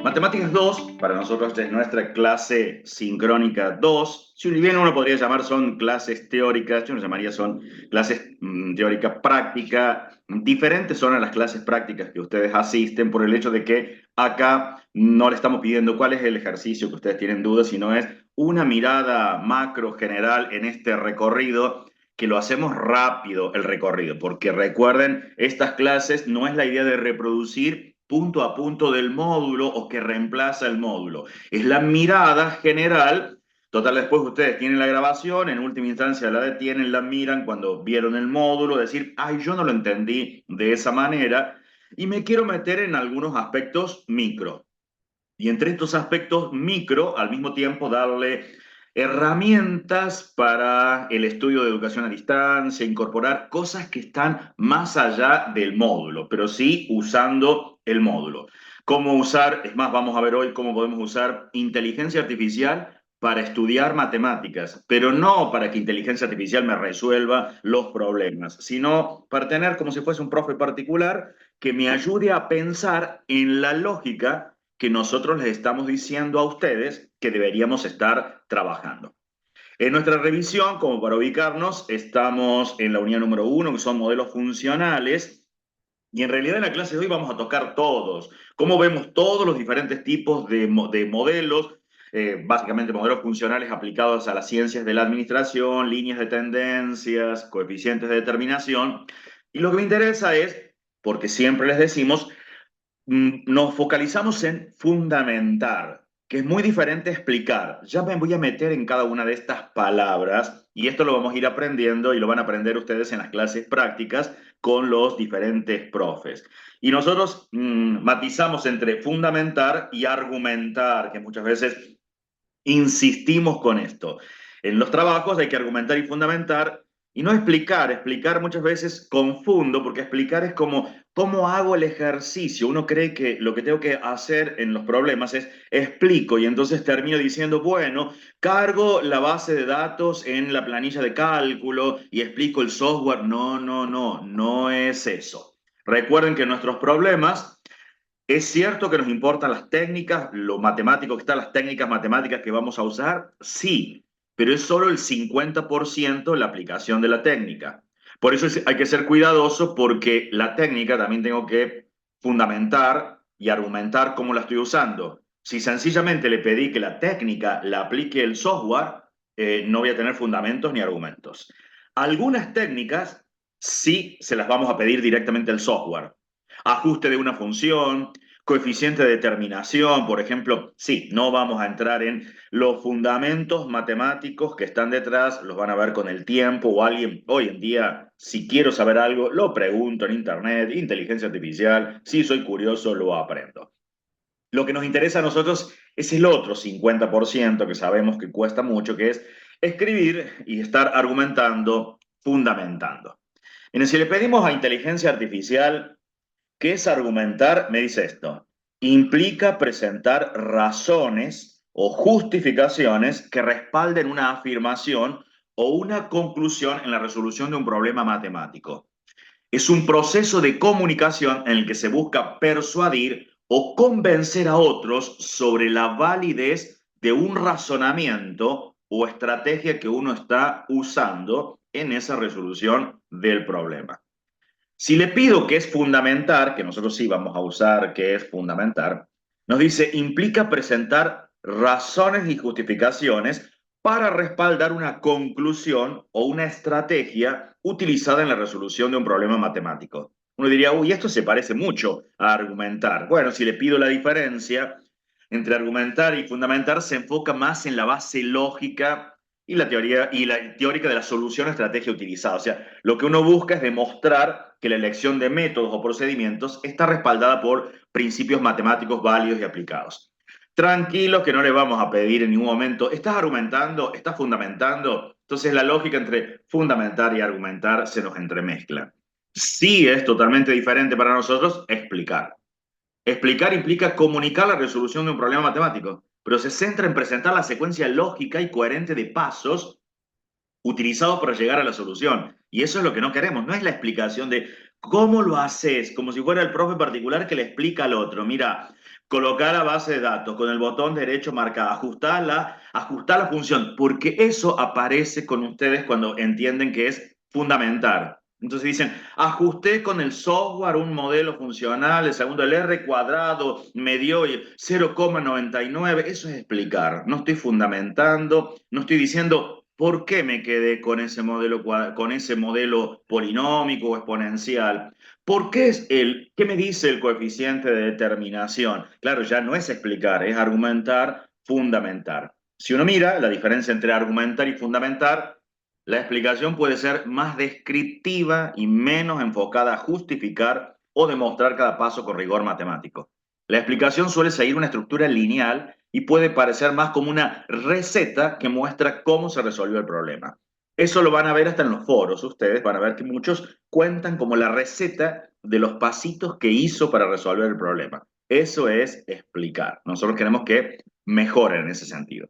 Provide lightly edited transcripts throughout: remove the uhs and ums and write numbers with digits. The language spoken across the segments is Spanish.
Matemáticas 2 para nosotros es nuestra clase sincrónica 2. Si bien uno podría llamar son clases teóricas, yo no llamaría son clases teóricas prácticas. Diferentes son a las clases prácticas que ustedes asisten por el hecho de que acá no le estamos pidiendo cuál es el ejercicio que ustedes tienen dudas, sino es una mirada macro general en este recorrido que lo hacemos rápido el recorrido, porque recuerden, estas clases no es la idea de reproducir punto a punto del módulo o que reemplaza el módulo. Es la mirada general. Total, después ustedes tienen la grabación, en última instancia la detienen, la miran cuando vieron el módulo, decir, ay, yo no lo entendí de esa manera y me quiero meter en algunos aspectos micro. Y entre estos aspectos micro, al mismo tiempo darle herramientas para el estudio de educación a distancia, incorporar cosas que están más allá del módulo, pero sí usando el módulo. Cómo usar, es más, vamos a ver hoy cómo podemos usar inteligencia artificial para estudiar matemáticas, pero no para que inteligencia artificial me resuelva los problemas, sino para tener como si fuese un profe particular que me ayude a pensar en la lógica que nosotros les estamos diciendo a ustedes que deberíamos estar trabajando. En nuestra revisión, como para ubicarnos, estamos en la unidad número 1, que son modelos funcionales, y en realidad en la clase de hoy vamos a tocar todos, cómo vemos todos los diferentes tipos de modelos, básicamente modelos funcionales aplicados a las ciencias de la administración, líneas de tendencias, coeficientes de determinación, y lo que me interesa es, porque siempre les decimos, nos focalizamos en fundamentar, que es muy diferente a explicar. Ya me voy a meter en cada una de estas palabras y esto lo vamos a ir aprendiendo y lo van a aprender ustedes en las clases prácticas con los diferentes profes. Y nosotros matizamos entre fundamentar y argumentar, que muchas veces insistimos con esto. En los trabajos hay que argumentar y fundamentar y no explicar. Explicar muchas veces confundo porque explicar es como cómo hago el ejercicio. Uno cree que lo que tengo que hacer en los problemas es explico y entonces termino diciendo, bueno, cargo la base de datos en la planilla de cálculo y explico el software. No, no, no, no es eso. Recuerden que nuestros problemas ¿es cierto que nos importan las técnicas, lo matemático que están las técnicas matemáticas que vamos a usar? Sí, pero es solo el 50% la aplicación de la técnica. Por eso hay que ser cuidadoso porque la técnica también tengo que fundamentar y argumentar cómo la estoy usando. Si sencillamente le pedí que la técnica la aplique el software, no voy a tener fundamentos ni argumentos. Algunas técnicas sí se las vamos a pedir directamente al software. Ajuste de una función, coeficiente de determinación, por ejemplo, sí, no vamos a entrar en los fundamentos matemáticos que están detrás, los van a ver con el tiempo o alguien, hoy en día, si quiero saber algo, lo pregunto en internet, inteligencia artificial, si soy curioso, lo aprendo. Lo que nos interesa a nosotros es el otro 50% que sabemos que cuesta mucho, que es escribir y estar argumentando, fundamentando. Y si le pedimos a inteligencia artificial ¿qué es argumentar? Me dice esto. Implica presentar razones o justificaciones que respalden una afirmación o una conclusión en la resolución de un problema matemático. Es un proceso de comunicación en el que se busca persuadir o convencer a otros sobre la validez de un razonamiento o estrategia que uno está usando en esa resolución del problema. Si le pido que es fundamentar, que nosotros sí vamos a usar que es fundamentar, nos dice implica presentar razones y justificaciones para respaldar una conclusión o una estrategia utilizada en la resolución de un problema matemático. Uno diría, uy, esto se parece mucho a argumentar. Bueno, si le pido la diferencia entre argumentar y fundamentar, se enfoca más en la base lógica y la teoría y la teórica de la solución o estrategia utilizada. O sea, lo que uno busca es demostrar que la elección de métodos o procedimientos está respaldada por principios matemáticos válidos y aplicados. Tranquilos que no le vamos a pedir en ningún momento, ¿estás argumentando? ¿Estás fundamentando? Entonces la lógica entre fundamentar y argumentar se nos entremezcla. Sí es totalmente diferente para nosotros explicar. Explicar implica comunicar la resolución de un problema matemático, pero se centra en presentar la secuencia lógica y coherente de pasos utilizados para llegar a la solución. Y eso es lo que no queremos, no es la explicación de cómo lo haces, como si fuera el profe particular que le explica al otro. Mira, colocar la base de datos con el botón derecho marcado, ajustar la función, porque eso aparece con ustedes cuando entienden que es fundamental. Entonces dicen, ajusté con el software un modelo funcional, el segundo el R cuadrado me dio 0,99. Eso es explicar. No estoy fundamentando, no estoy diciendo por qué me quedé con ese modelo polinómico o exponencial. ¿Por qué qué me dice el coeficiente de determinación? Claro, ya no es explicar, es argumentar, fundamentar. Si uno mira la diferencia entre argumentar y fundamentar, la explicación puede ser más descriptiva y menos enfocada a justificar o demostrar cada paso con rigor matemático. La explicación suele seguir una estructura lineal y puede parecer más como una receta que muestra cómo se resolvió el problema. Eso lo van a ver hasta en los foros. Ustedes van a ver que muchos cuentan como la receta de los pasitos que hizo para resolver el problema. Eso es explicar. Nosotros queremos que mejoren en ese sentido.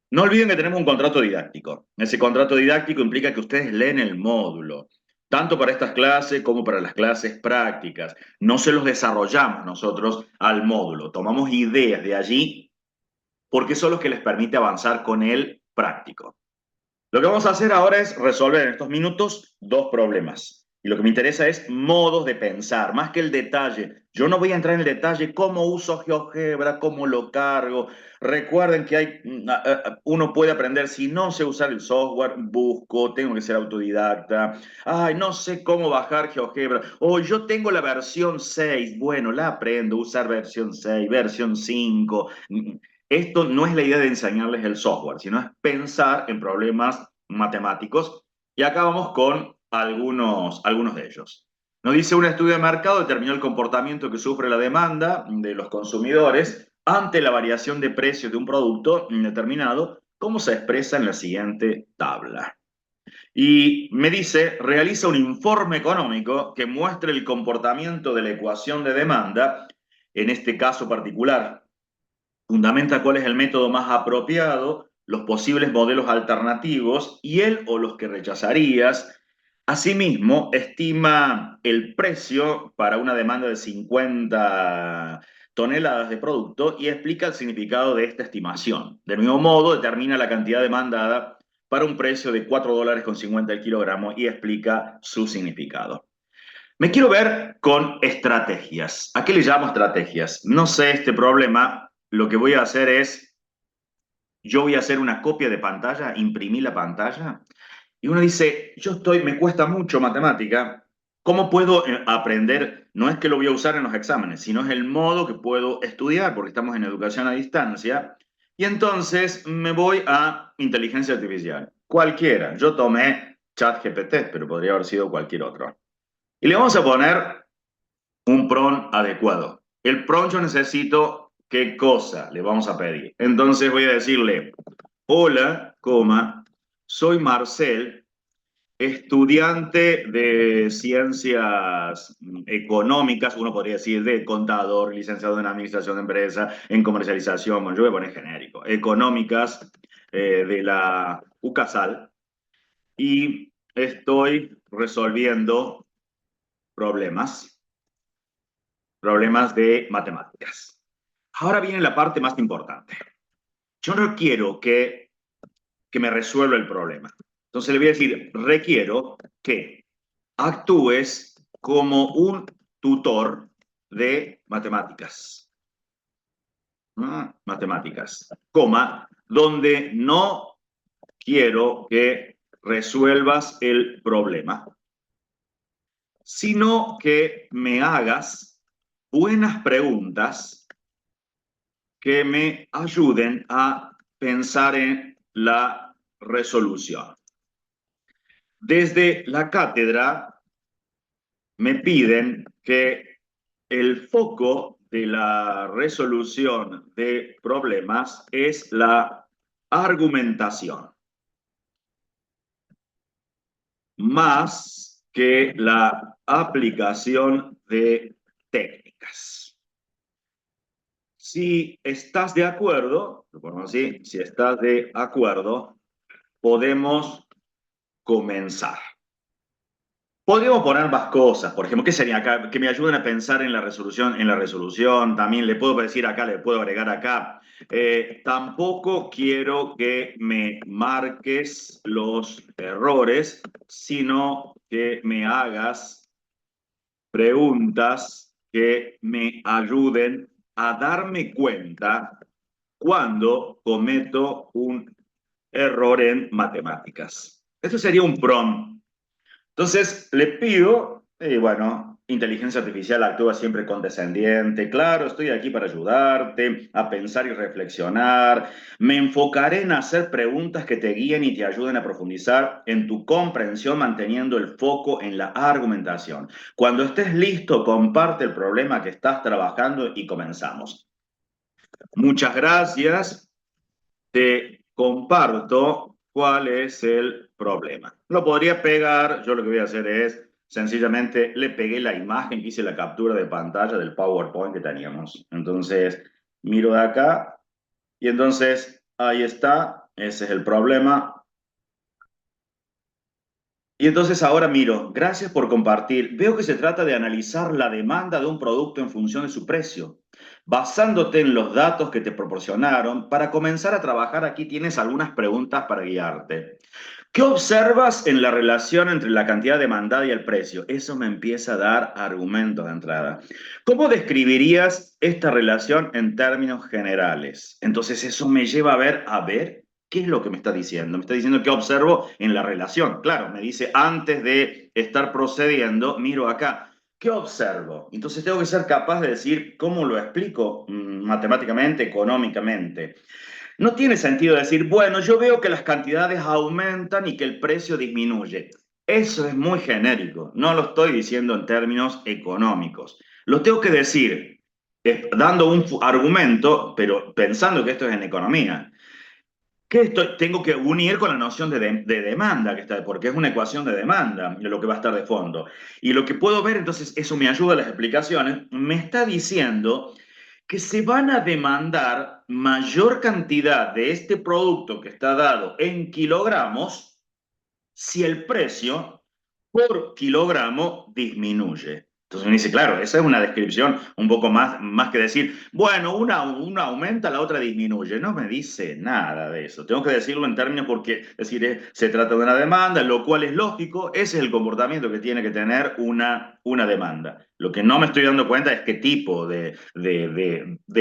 No olviden que tenemos un contrato didáctico. Ese contrato didáctico implica que ustedes leen el módulo, tanto para estas clases como para las clases prácticas. No se los desarrollamos nosotros al módulo, tomamos ideas de allí porque son los que les permite avanzar con el práctico. Lo que vamos a hacer ahora es resolver en estos minutos dos problemas. Y lo que me interesa es modos de pensar, más que el detalle. Yo no voy a entrar en el detalle cómo uso GeoGebra, cómo lo cargo. Recuerden que uno puede aprender, si no sé usar el software, busco, tengo que ser autodidacta. Ay, no sé cómo bajar GeoGebra. O yo tengo la versión 6, bueno, la aprendo, usar versión 6, versión 5. Esto no es la idea de enseñarles el software, sino es pensar en problemas matemáticos. Y acá vamos con algunos de ellos. Nos dice un estudio de mercado determinó el comportamiento que sufre la demanda de los consumidores ante la variación de precios de un producto determinado, como se expresa en la siguiente tabla. Y me dice, realiza un informe económico que muestre el comportamiento de la ecuación de demanda, en este caso particular, fundamenta cuál es el método más apropiado, los posibles modelos alternativos y él o los que rechazarías. Asimismo, estima el precio para una demanda de 50 toneladas de producto y explica el significado de esta estimación. Del mismo modo, determina la cantidad demandada para un precio de $4,50 el kilogramo y explica su significado. Me quiero ver con estrategias. ¿A qué le llamo estrategias? No sé este problema. Lo que voy a hacer es, yo voy a hacer una copia de pantalla, imprimir la pantalla, y uno dice, me cuesta mucho matemática, ¿cómo puedo aprender? No es que lo voy a usar en los exámenes, sino es el modo que puedo estudiar, porque estamos en educación a distancia, y entonces me voy a inteligencia artificial, cualquiera. Yo tomé ChatGPT, pero podría haber sido cualquier otro. Y le vamos a poner un prompt adecuado. El prompt yo necesito qué cosa le vamos a pedir. Entonces voy a decirle, hola, coma, soy Marcel, estudiante de ciencias económicas, uno podría decir de contador, licenciado en administración de empresa, en comercialización, bueno, yo voy a poner genérico, económicas de la UCASAL, y estoy resolviendo problemas de matemáticas. Ahora viene la parte más importante. Yo no quiero que me resuelva el problema. Entonces le voy a decir, requiero que actúes como un tutor de matemáticas. Matemáticas, coma, donde no quiero que resuelvas el problema, sino que me hagas buenas preguntas que me ayuden a pensar en la resolución. Desde la cátedra me piden que el foco de la resolución de problemas es la argumentación, más que la aplicación de técnicas. Si estás de acuerdo, lo ponemos así, si estás de acuerdo, podemos comenzar. Podríamos poner más cosas, por ejemplo, ¿qué sería acá? Que me ayuden a pensar en la resolución, también le puedo decir acá, le puedo agregar acá. Tampoco quiero que me marques los errores, sino que me hagas preguntas que me ayuden a darme cuenta cuando cometo un error en matemáticas. Esto sería un prompt. Entonces le pido, y bueno, inteligencia artificial actúa siempre condescendiente, claro, estoy aquí para ayudarte a pensar y reflexionar, me enfocaré en hacer preguntas que te guíen y te ayuden a profundizar en tu comprensión manteniendo el foco en la argumentación. Cuando estés listo, comparte el problema que estás trabajando y comenzamos. Muchas gracias. Te comparto cuál es el problema. Lo podría pegar, yo lo que voy a hacer es sencillamente le pegué la imagen, hice la captura de pantalla del PowerPoint que teníamos. Entonces, miro de acá y entonces ahí está, ese es el problema. Y entonces ahora miro, gracias por compartir. Veo que se trata de analizar la demanda de un producto en función de su precio. Basándote en los datos que te proporcionaron, para comenzar a trabajar aquí tienes algunas preguntas para guiarte. ¿Qué observas en la relación entre la cantidad demandada y el precio? Eso me empieza a dar argumentos de entrada. ¿Cómo describirías esta relación en términos generales? Entonces eso me lleva a ver, ¿qué es lo que me está diciendo? Me está diciendo que observo en la relación. Claro, me dice antes de estar procediendo, miro acá. ¿Qué observo? Entonces tengo que ser capaz de decir cómo lo explico matemáticamente, económicamente. No tiene sentido decir, bueno, yo veo que las cantidades aumentan y que el precio disminuye. Eso es muy genérico, no lo estoy diciendo en términos económicos. Lo tengo que decir dando un argumento, pero pensando que esto es en economía. Que esto tengo que unir con la noción de demanda, que está, porque es una ecuación de demanda, de lo que va a estar de fondo. Y lo que puedo ver, entonces, eso me ayuda a las explicaciones, me está diciendo que se van a demandar mayor cantidad de este producto que está dado en kilogramos si el precio por kilogramo disminuye. Entonces me dice, claro, esa es una descripción un poco más que decir, bueno, una aumenta, la otra disminuye. No me dice nada de eso. Tengo que decirlo en términos porque, decir, se trata de una demanda, lo cual es lógico, ese es el comportamiento que tiene que tener una demanda. Lo que no me estoy dando cuenta es qué tipo de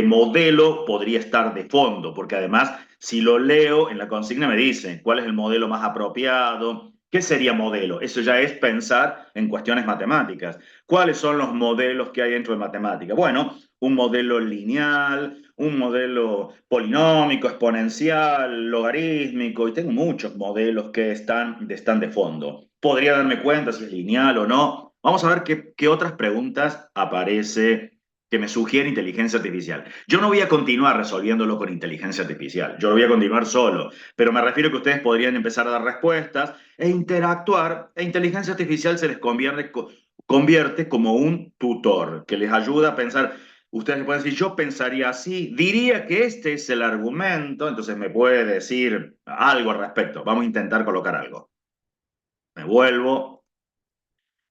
modelo podría estar de fondo, porque además, si lo leo en la consigna me dice cuál es el modelo más apropiado. ¿Qué sería modelo? Eso ya es pensar en cuestiones matemáticas. ¿Cuáles son los modelos que hay dentro de matemática? Bueno, un modelo lineal, un modelo polinómico, exponencial, logarítmico, y tengo muchos modelos que están de fondo. Podría darme cuenta si es lineal o no. Vamos a ver qué otras preguntas aparece que me sugiere inteligencia artificial. Yo no voy a continuar resolviéndolo con inteligencia artificial, yo lo voy a continuar solo, pero me refiero a que ustedes podrían empezar a dar respuestas e interactuar, e inteligencia artificial se les convierte como un tutor que les ayuda a pensar. Ustedes pueden decir, yo pensaría así, diría que este es el argumento, entonces me puede decir algo al respecto. Vamos a intentar colocar algo. Me vuelvo.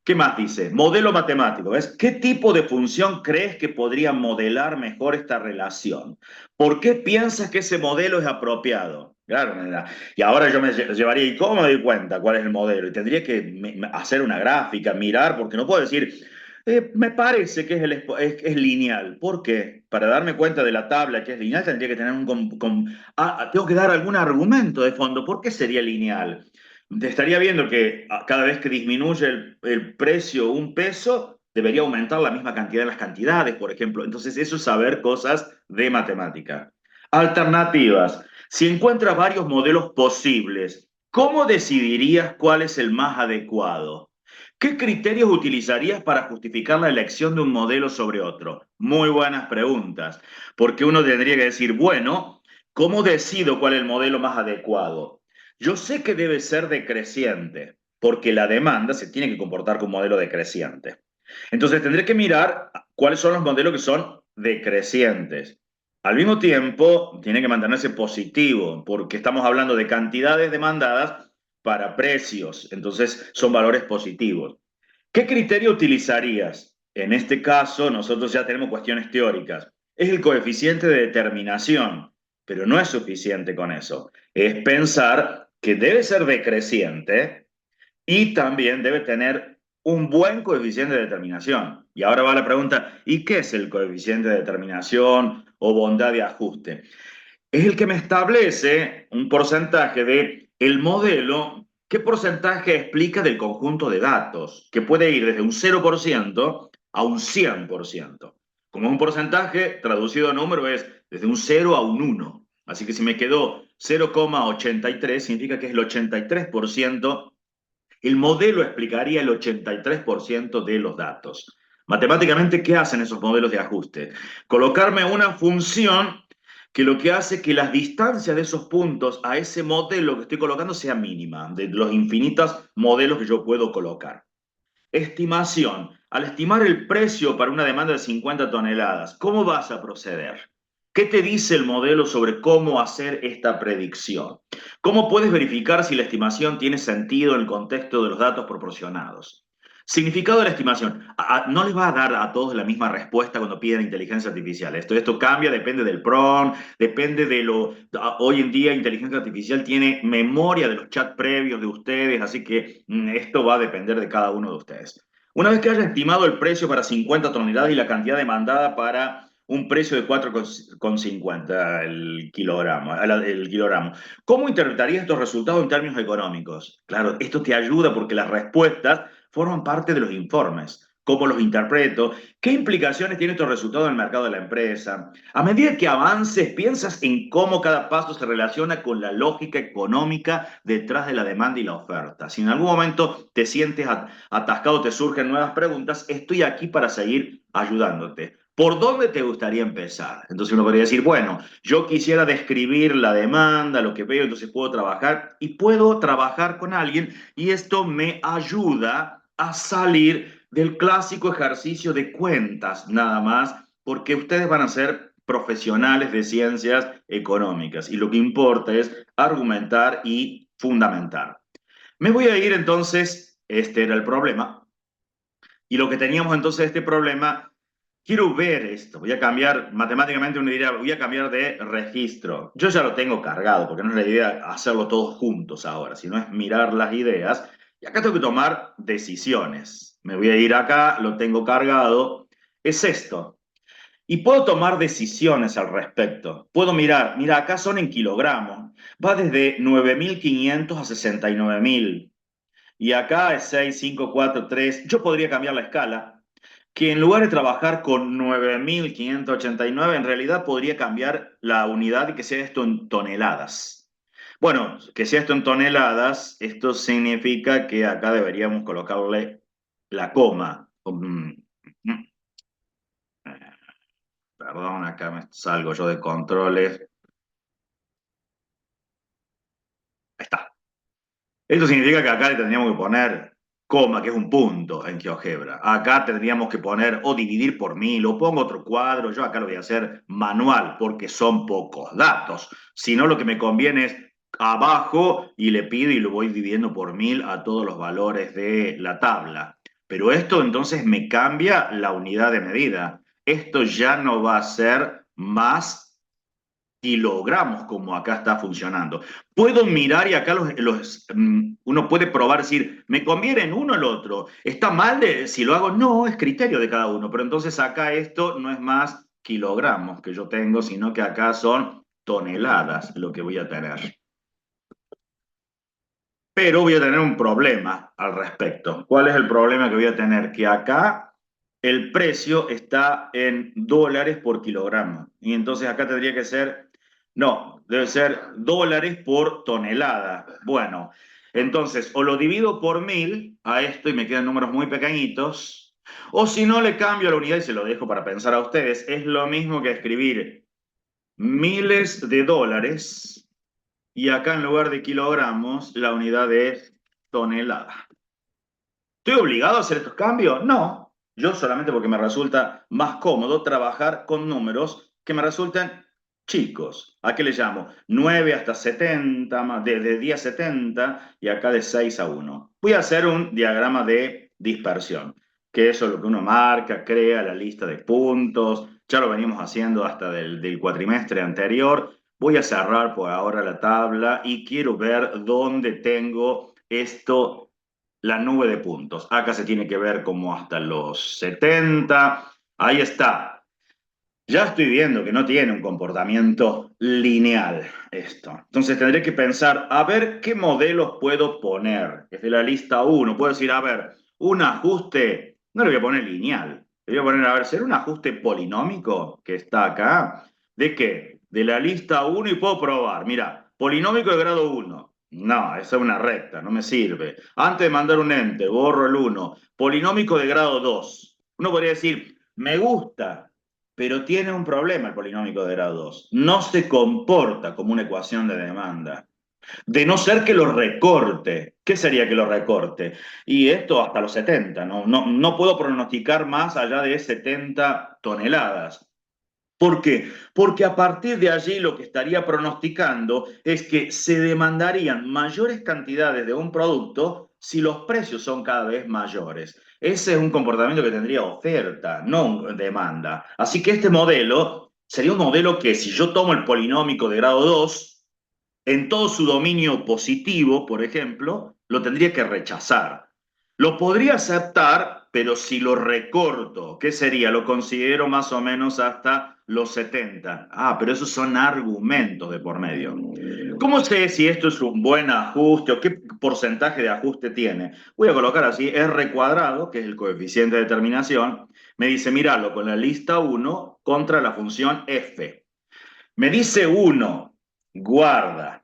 ¿Qué más dice? Modelo matemático. ¿Ves? ¿Qué tipo de función crees que podría modelar mejor esta relación? ¿Por qué piensas que ese modelo es apropiado? Claro, y ahora yo me llevaría, ¿y cómo me doy cuenta cuál es el modelo? Y tendría que hacer una gráfica, mirar, porque no puedo decir, me parece que es lineal. ¿Por qué? Para darme cuenta de la tabla que es lineal, tendría que tener tengo que dar algún argumento de fondo. ¿Por qué sería lineal? Te estaría viendo que cada vez que disminuye el precio un peso, debería aumentar la misma cantidad de las cantidades, por ejemplo. Entonces, eso es saber cosas de matemática. Alternativas. Si encuentras varios modelos posibles, ¿cómo decidirías cuál es el más adecuado? ¿Qué criterios utilizarías para justificar la elección de un modelo sobre otro? Muy buenas preguntas, porque uno tendría que decir, bueno, ¿cómo decido cuál es el modelo más adecuado? Yo sé que debe ser decreciente, porque la demanda se tiene que comportar como un modelo decreciente. Entonces tendré que mirar cuáles son los modelos que son decrecientes. Al mismo tiempo, tiene que mantenerse positivo, porque estamos hablando de cantidades demandadas para precios, entonces son valores positivos. ¿Qué criterio utilizarías? En este caso, nosotros ya tenemos cuestiones teóricas. Es el coeficiente de determinación, pero no es suficiente con eso. Es pensar que debe ser decreciente y también debe tener un buen coeficiente de determinación. Y ahora va la pregunta, ¿y qué es el coeficiente de determinación o bondad de ajuste? Es el que me establece un porcentaje de el modelo, qué porcentaje explica del conjunto de datos, que puede ir desde un 0% a un 100%. Como un porcentaje, traducido a número, es desde un 0 a un 1. Así que si me quedó 0,83, significa que es el 83%. El modelo explicaría el 83% de los datos. Matemáticamente, ¿qué hacen esos modelos de ajuste? Colocarme una función que lo que hace que las distancias de esos puntos a ese modelo que estoy colocando sea mínima, de los infinitos modelos que yo puedo colocar. Estimación. Al estimar el precio para una demanda de 50 toneladas, ¿cómo vas a proceder? ¿Qué te dice el modelo sobre cómo hacer esta predicción? ¿Cómo puedes verificar si la estimación tiene sentido en el contexto de los datos proporcionados? Significado de la estimación. No les va a dar a todos la misma respuesta cuando piden inteligencia artificial. Esto cambia, depende del prompt, depende de lo... Hoy en día inteligencia artificial tiene memoria de los chats previos de ustedes, así que esto va a depender de cada uno de ustedes. Una vez que haya estimado el precio para 50 toneladas y la cantidad demandada para un precio de 4,50 el kilogramo, el kilogramo. ¿Cómo interpretarías estos resultados en términos económicos? Claro, esto te ayuda porque las respuestas forman parte de los informes. ¿Cómo los interpreto? ¿Qué implicaciones tienen estos resultados en el mercado de la empresa? A medida que avances, piensas en cómo cada paso se relaciona con la lógica económica detrás de la demanda y la oferta. Si en algún momento te sientes atascado, te surgen nuevas preguntas, estoy aquí para seguir ayudándote. ¿Por dónde te gustaría empezar? Entonces uno podría decir, bueno, yo quisiera describir la demanda, lo que veo, entonces puedo trabajar y puedo trabajar con alguien y esto me ayuda a salir del clásico ejercicio de cuentas nada más, porque ustedes van a ser profesionales de ciencias económicas y lo que importa es argumentar y fundamentar. Me voy a ir entonces, este era el problema, y lo que teníamos entonces este problema, quiero ver esto, voy a cambiar, matemáticamente uno diría, voy a cambiar de registro. Yo ya lo tengo cargado, porque no es la idea hacerlo todos juntos ahora, sino es mirar las ideas. Y acá tengo que tomar decisiones. Me voy a ir acá, lo tengo cargado. Es esto. Y puedo tomar decisiones al respecto. Puedo mirar, mira, acá son en kilogramos. Va desde 9.500 a 69.000. Y acá es 6, 5, 4, 3. Yo podría cambiar la escala, que en lugar de trabajar con 9.589, en realidad podría cambiar la unidad y que sea esto en toneladas. Bueno, que sea esto en toneladas, esto significa que acá deberíamos colocarle la coma. Perdón, acá me salgo yo de controles. Ahí está. Esto significa que acá le tendríamos que poner coma, que es un punto en GeoGebra. Acá tendríamos que poner o dividir por 1000 o pongo otro cuadro. Yo acá lo voy a hacer manual porque son pocos datos. Si no, lo que me conviene es abajo y le pido y lo voy dividiendo por 1000 a todos los valores de la tabla. Pero esto entonces me cambia la unidad de medida. Esto ya no va a ser más kilogramos como acá está funcionando. Puedo mirar y acá uno puede probar, decir, ¿me conviene en uno o el otro? ¿Está mal si lo hago? No, es criterio de cada uno, pero entonces acá esto no es más kilogramos que yo tengo, sino que acá son toneladas lo que voy a tener. Pero voy a tener un problema al respecto. ¿Cuál es el problema que voy a tener? Que acá el precio está en dólares por kilogramo. Y entonces acá tendría que ser, no, debe ser dólares por tonelada. Bueno, entonces o lo divido por 1000 a esto y me quedan números muy pequeñitos, o si no le cambio la unidad y se lo dejo para pensar a ustedes, es lo mismo que escribir miles de dólares y acá en lugar de kilogramos, la unidad es tonelada. ¿Estoy obligado a hacer estos cambios? No. Yo solamente porque me resulta más cómodo trabajar con números que me resulten chicos. ¿A qué le llamo? 9 hasta 70, de 10 a 70 y acá de 6 a 1. Voy a hacer un diagrama de dispersión, que eso es lo que uno marca, crea la lista de puntos, ya lo venimos haciendo hasta del cuatrimestre anterior. Voy a cerrar por ahora la tabla y quiero ver dónde tengo esto, la nube de puntos. Acá se tiene que ver como hasta los 70. Ahí está. Ya estoy viendo que no tiene un comportamiento lineal esto. Entonces tendré que pensar, a ver qué modelos puedo poner. Desde la lista uno puedo decir, a ver, un ajuste, no le voy a poner lineal, le voy a poner, a ver, ¿será un ajuste polinómico que está acá? ¿De qué? De la lista uno y puedo probar. Mira, polinómico de grado uno. No, esa es una recta, no me sirve. Antes de mandar un enter, borro el uno. Polinómico de grado 2. Uno podría decir, me gusta, pero tiene un problema el polinómico de grado 2. No se comporta como una ecuación de demanda. De no ser que lo recorte. ¿Qué sería que lo recorte? Y esto hasta los 70. No puedo pronosticar más allá de 70 toneladas. ¿Por qué? Porque a partir de allí lo que estaría pronosticando es que se demandarían mayores cantidades de un producto si los precios son cada vez mayores. Ese es un comportamiento que tendría oferta, no demanda. Así que este modelo sería un modelo que si yo tomo el polinómico de grado 2 en todo su dominio positivo, por ejemplo, lo tendría que rechazar. Lo podría aceptar, pero si lo recorto, ¿qué sería? Lo considero más o menos hasta los 70. Ah, pero esos son argumentos de por medio. ¿Cómo sé si esto es un buen ajuste o qué porcentaje de ajuste tiene? Voy a colocar así R cuadrado, que es el coeficiente de determinación. Me dice, míralo con la lista 1 contra la función f. Me dice 1, guarda.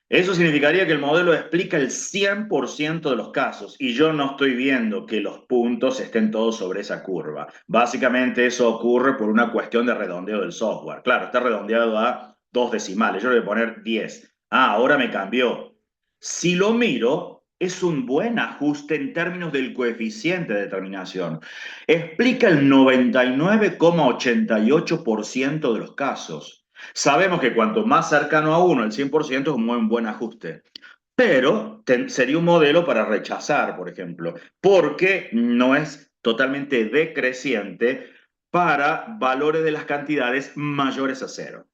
Eso significaría que el modelo explica el 100% de los casos y yo no estoy viendo que los puntos estén todos sobre esa curva. Básicamente eso ocurre por una cuestión de redondeo del software. Claro, está redondeado a 2 decimales. Yo le voy a poner 10. Ah, ahora me cambió. Si lo miro, es un buen ajuste en términos del coeficiente de determinación. Explica el 99,88% de los casos. Sabemos que cuanto más cercano a 1, el 100% es un muy buen ajuste. Pero sería un modelo para rechazar, por ejemplo, porque no es totalmente decreciente para valores de las cantidades mayores a cero.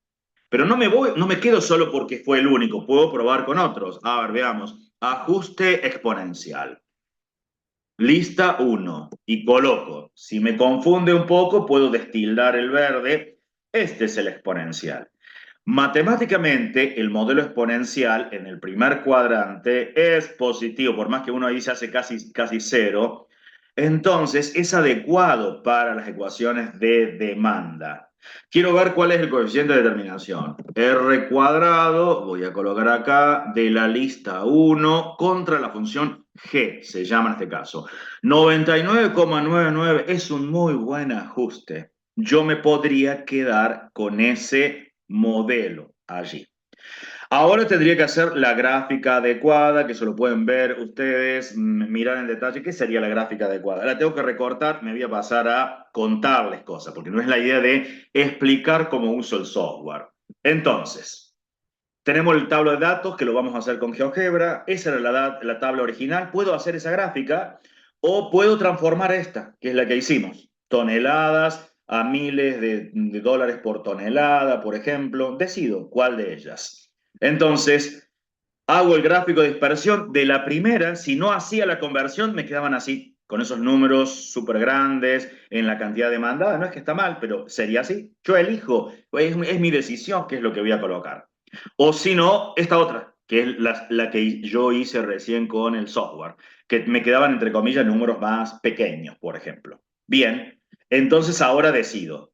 Pero no me quedo solo porque fue el único, puedo probar con otros. A ver, veamos. Ajuste exponencial. Lista 1 y coloco. Si me confunde un poco, puedo destildar el verde. Este es el exponencial. Matemáticamente, el modelo exponencial en el primer cuadrante es positivo, por más que uno ahí se hace casi cero, entonces es adecuado para las ecuaciones de demanda. Quiero ver cuál es el coeficiente de determinación. R cuadrado, voy a colocar acá, de la lista 1 contra la función G, se llama en este caso. 99,99 es un muy buen ajuste. Yo me podría quedar con ese modelo allí. Ahora tendría que hacer la gráfica adecuada, que se lo pueden ver ustedes, mirar en detalle qué sería la gráfica adecuada. La tengo que recortar, me voy a pasar a contarles cosas, porque no es la idea de explicar cómo uso el software. Entonces, tenemos el tablo de datos, que lo vamos a hacer con GeoGebra. Esa era la tabla original. Puedo hacer esa gráfica o puedo transformar esta, que es la que hicimos. Toneladas a miles de dólares por tonelada, por ejemplo. Decido cuál de ellas. Entonces, hago el gráfico de dispersión de la primera. Si no hacía la conversión, me quedaban así, con esos números súper grandes en la cantidad demandada. No es que está mal, pero sería así. Yo elijo, es mi decisión qué es lo que voy a colocar. O si no, esta otra, que es la que yo hice recién con el software, que me quedaban, entre comillas, números más pequeños, por ejemplo. Bien, entonces ahora decido.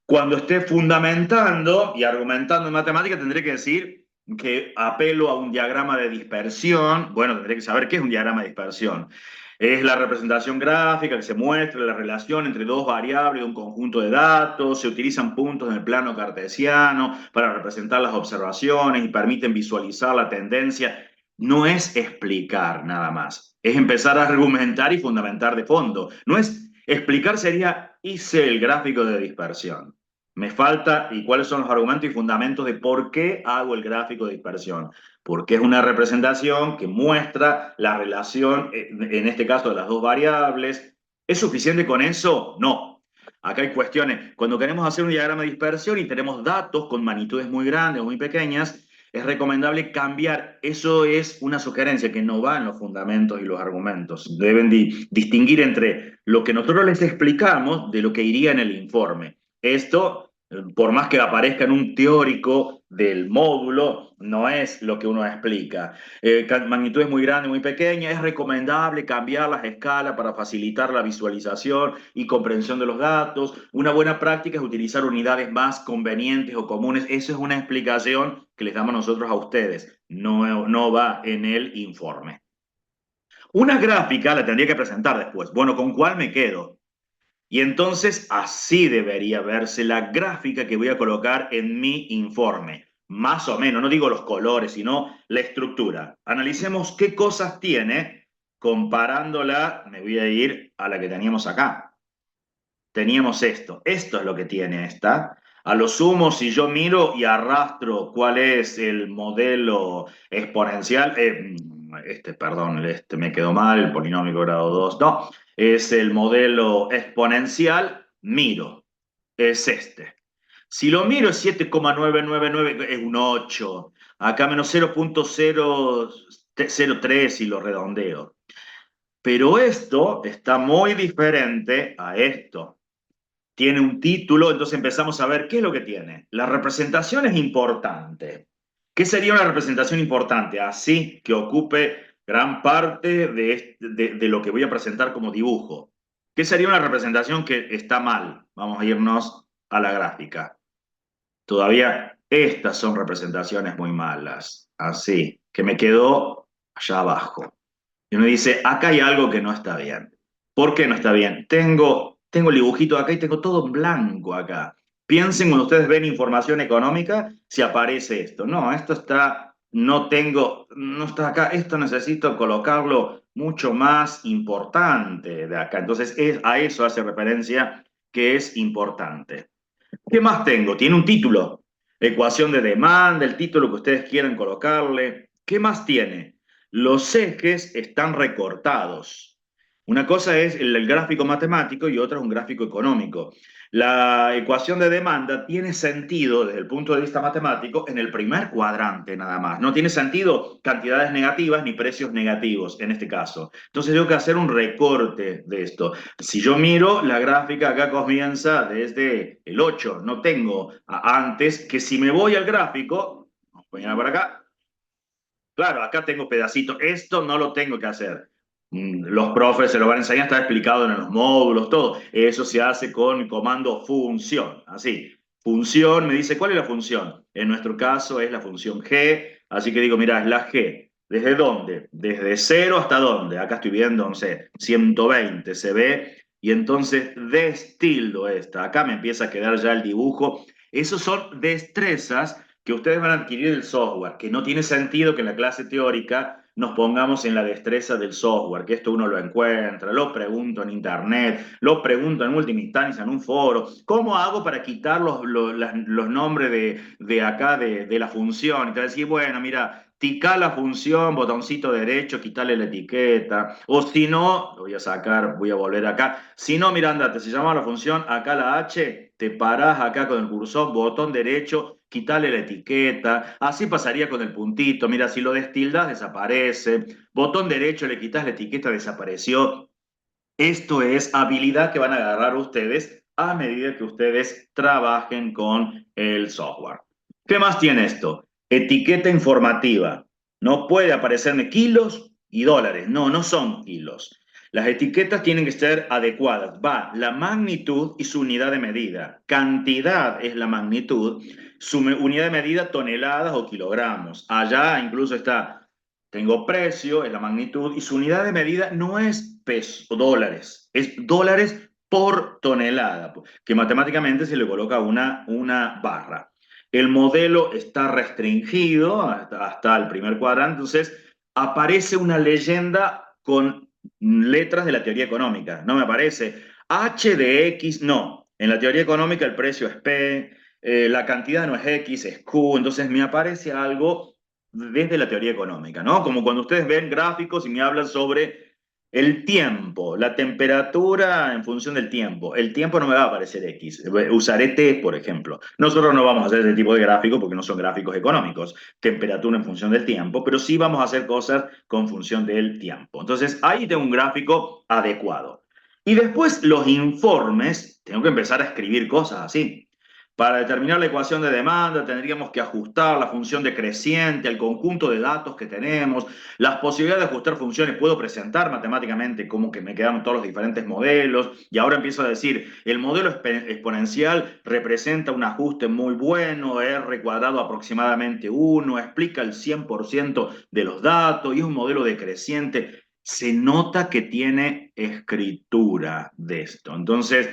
Cuando esté fundamentando y argumentando en matemática, tendré que decir que apelo a un diagrama de dispersión. Bueno, tendré que saber qué es un diagrama de dispersión. Es la representación gráfica que se muestra la relación entre dos variables de un conjunto de datos. Se utilizan puntos en el plano cartesiano para representar las observaciones y permiten visualizar la tendencia. No es explicar nada más, es empezar a argumentar y fundamentar de fondo. No es explicar, sería hice el gráfico de dispersión. Me falta, ¿y cuáles son los argumentos y fundamentos de por qué hago el gráfico de dispersión? Porque es una representación que muestra la relación, en este caso, de las dos variables. ¿Es suficiente con eso? No. Acá hay cuestiones. Cuando queremos hacer un diagrama de dispersión y tenemos datos con magnitudes muy grandes o muy pequeñas, es recomendable cambiar. Eso es una sugerencia que no va en los fundamentos y los argumentos. Deben distinguir entre lo que nosotros les explicamos de lo que iría en el informe. Esto, por más que aparezca en un teórico del módulo, no es lo que uno explica. Magnitudes muy grandes, muy pequeñas, es recomendable cambiar las escalas para facilitar la visualización y comprensión de los datos. Una buena práctica es utilizar unidades más convenientes o comunes. Eso es una explicación que les damos nosotros a ustedes. No va en el informe. Una gráfica la tendría que presentar después. Bueno, ¿con cuál me quedo? Y entonces así debería verse la gráfica que voy a colocar en mi informe. Más o menos, no digo los colores, sino la estructura. Analicemos qué cosas tiene comparándola. Me voy a ir a la que teníamos acá. Teníamos esto. Esto es lo que tiene esta. A lo sumo, si yo miro y arrastro cuál es el modelo exponencial, perdón, me quedó mal, el polinomio grado 2 no, es el modelo exponencial, miro, es este. Si lo miro es 7,999, es un 8. Acá menos 0,003 y lo redondeo. Pero esto está muy diferente a esto. Tiene un título, entonces empezamos a ver qué es lo que tiene. La representación es importante. ¿Qué sería una representación importante? Así que ocupe gran parte de lo que voy a presentar como dibujo. ¿Qué sería una representación que está mal? Vamos a irnos a la gráfica. Todavía estas son representaciones muy malas. Así, que me quedó allá abajo. Y uno dice, acá hay algo que no está bien. ¿Por qué no está bien? Tengo el dibujito acá y tengo todo en blanco acá. Piensen cuando ustedes ven información económica, si aparece esto. No, esto está, no está acá. Esto necesito colocarlo mucho más importante de acá. Entonces, a eso hace referencia que es importante. ¿Qué más tengo? Tiene un título. Ecuación de demanda, el título que ustedes quieran colocarle. ¿Qué más tiene? Los ejes están recortados. Una cosa es el gráfico matemático y otra es un gráfico económico. La ecuación de demanda tiene sentido desde el punto de vista matemático en el primer cuadrante nada más. No tiene sentido cantidades negativas ni precios negativos en este caso. Entonces tengo que hacer un recorte de esto. Si yo miro, la gráfica acá comienza desde el 8. No tengo antes que si me voy al gráfico, voy a por acá, claro, acá tengo pedacitos. Esto no lo tengo que hacer. Los profes se lo van a enseñar, está explicado en los módulos, todo. Eso se hace con el comando función. Así, función, me dice, ¿cuál es la función? En nuestro caso es la función g. Así que digo, mira, es la g. ¿Desde dónde? Desde 0 hasta dónde. Acá estoy viendo, no sé, 120 se ve. Y entonces destildo esta. Acá me empieza a quedar ya el dibujo. Esos son destrezas que ustedes van a adquirir el software, que no tiene sentido que en la clase teórica nos pongamos en la destreza del software, que esto uno lo encuentra, lo pregunto en internet, lo pregunto en última instancia en un foro. ¿Cómo hago para quitar los nombres de acá de la función? Y te decir, bueno, mira, tica la función, botoncito derecho, quitarle la etiqueta. O si no, lo voy a sacar, voy a volver acá. Si no, mira, andate, se llama la función, acá la H, te parás acá con el cursor, botón derecho, quitarle la etiqueta. Así pasaría con el puntito. Mira, si lo destildas, desaparece. Botón derecho, le quitas la etiqueta, desapareció. Esto es habilidad que van a agarrar ustedes a medida que ustedes trabajen con el software. ¿Qué más tiene esto? Etiqueta informativa. No puede aparecerme kilos y dólares. No, no son kilos. Las etiquetas tienen que ser adecuadas. Va la magnitud y su unidad de medida. Cantidad es la magnitud, su unidad de medida toneladas o kilogramos. Allá incluso está, tengo precio, es la magnitud, y su unidad de medida no es peso o dólares, es dólares por tonelada, que matemáticamente se le coloca una barra. El modelo está restringido hasta el primer cuadrante, entonces aparece una leyenda con letras de la teoría económica. No me aparece H de X, no. En la teoría económica el precio es P, la cantidad no es X, es Q, entonces me aparece algo desde la teoría económica, ¿no? Como cuando ustedes ven gráficos y me hablan sobre el tiempo, la temperatura en función del tiempo. El tiempo no me va a aparecer X, usaré T, por ejemplo. Nosotros no vamos a hacer ese tipo de gráficos porque no son gráficos económicos, temperatura en función del tiempo, pero sí vamos a hacer cosas con función del tiempo. Entonces ahí tengo un gráfico adecuado. Y después los informes, tengo que empezar a escribir cosas así. Para determinar la ecuación de demanda tendríamos que ajustar la función decreciente, el conjunto de datos que tenemos, las posibilidades de ajustar funciones. Puedo presentar matemáticamente cómo que me quedaron todos los diferentes modelos y ahora empiezo a decir, el modelo exponencial representa un ajuste muy bueno, R cuadrado aproximadamente 1, explica el 100% de los datos y es un modelo decreciente. Se nota que tiene escritura de esto. Entonces,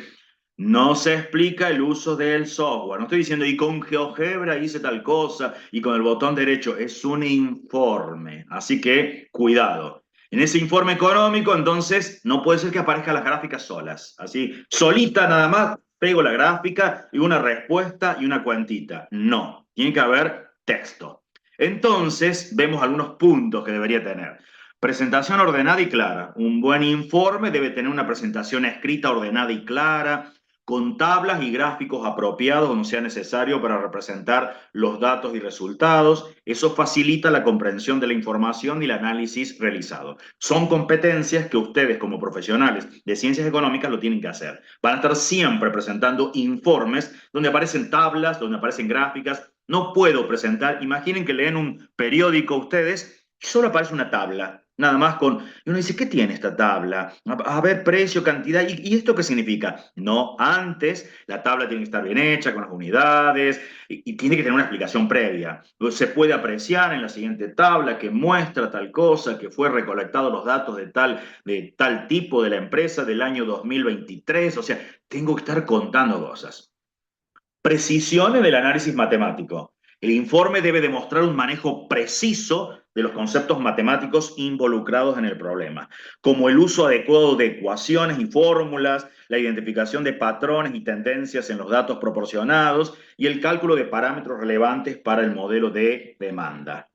no se explica el uso del software. No estoy diciendo, y con GeoGebra hice tal cosa, y con el botón derecho. Es un informe. Así que, cuidado. En ese informe económico, entonces, no puede ser que aparezcan las gráficas solas. Así, solita nada más, pego la gráfica y una respuesta y una cuantita. No, tiene que haber texto. Entonces, vemos algunos puntos que debería tener. Presentación ordenada y clara. Un buen informe debe tener una presentación escrita ordenada y clara, con tablas y gráficos apropiados donde sea necesario para representar los datos y resultados. Eso facilita la comprensión de la información y el análisis realizado. Son competencias que ustedes como profesionales de ciencias económicas lo tienen que hacer. Van a estar siempre presentando informes donde aparecen tablas, donde aparecen gráficas. No puedo presentar, imaginen que leen un periódico ustedes y solo aparece una tabla, nada más con... Y uno dice, ¿qué tiene esta tabla? A ver, precio, cantidad, ¿y esto qué significa? No, antes la tabla tiene que estar bien hecha, con las unidades, y tiene que tener una explicación previa. Se puede apreciar en la siguiente tabla que muestra tal cosa, que fue recolectado los datos de tal tipo de la empresa del año 2023, o sea, tengo que estar contando cosas. Precisiones del análisis matemático. El informe debe demostrar un manejo preciso de los conceptos matemáticos involucrados en el problema, como el uso adecuado de ecuaciones y fórmulas, la identificación de patrones y tendencias en los datos proporcionados y el cálculo de parámetros relevantes para el modelo de demanda.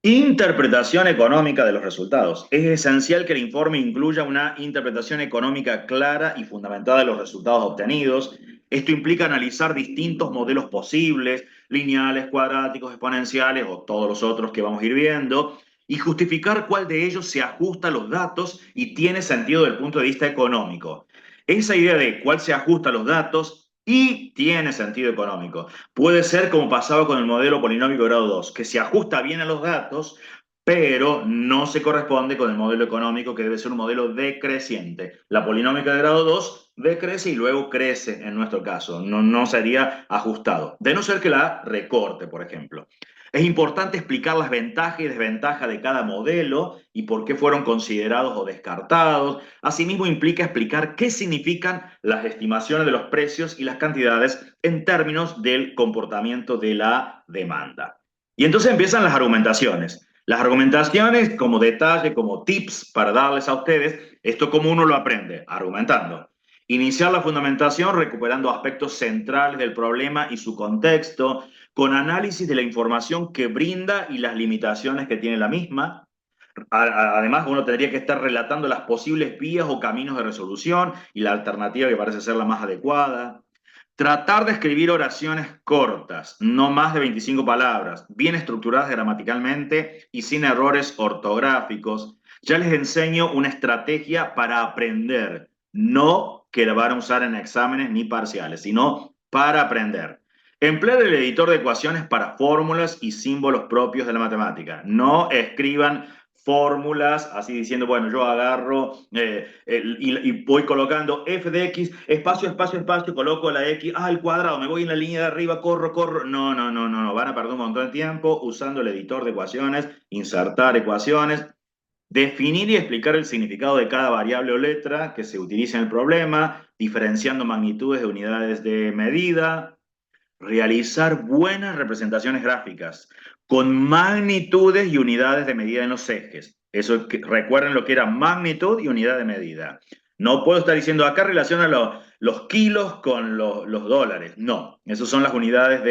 Interpretación económica de los resultados. Es esencial que el informe incluya una interpretación económica clara y fundamentada de los resultados obtenidos. Esto implica analizar distintos modelos posibles, lineales, cuadráticos, exponenciales o todos los otros que vamos a ir viendo, y justificar cuál de ellos se ajusta a los datos y tiene sentido desde el punto de vista económico. Esa idea de cuál se ajusta a los datos y tiene sentido económico. Puede ser como pasaba con el modelo polinómico de grado 2, que se ajusta bien a los datos, pero no se corresponde con el modelo económico, que debe ser un modelo decreciente. La polinómica de grado 2 decrece y luego crece en nuestro caso. No sería ajustado, de no ser que la recorte, por ejemplo. Es importante explicar las ventajas y desventajas de cada modelo y por qué fueron considerados o descartados. Asimismo, implica explicar qué significan las estimaciones de los precios y las cantidades en términos del comportamiento de la demanda. Y entonces empiezan las argumentaciones. Las argumentaciones como detalle, como tips para darles a ustedes, esto como uno lo aprende, argumentando. Iniciar la fundamentación recuperando aspectos centrales del problema y su contexto, con análisis de la información que brinda y las limitaciones que tiene la misma. Además, uno tendría que estar relatando las posibles vías o caminos de resolución y la alternativa que parece ser la más adecuada. Tratar de escribir oraciones cortas, no más de 25 palabras, bien estructuradas gramaticalmente y sin errores ortográficos. Ya les enseño una estrategia para aprender, no que la van a usar en exámenes ni parciales, sino para aprender. Emplear el editor de ecuaciones para fórmulas y símbolos propios de la matemática. No escriban fórmulas, así diciendo, bueno, yo agarro y voy colocando f de x, espacio, espacio, espacio, coloco la x, el cuadrado, me voy en la línea de arriba, corro, corro. No, van a perder un montón de tiempo usando el editor de ecuaciones, insertar ecuaciones, definir y explicar el significado de cada variable o letra que se utiliza en el problema, diferenciando magnitudes de unidades de medida, realizar buenas representaciones gráficas con magnitudes y unidades de medida en los ejes. Eso, recuerden lo que era magnitud y unidad de medida. No puedo estar diciendo acá relacionalo los kilos con los dólares. No, esas son las unidades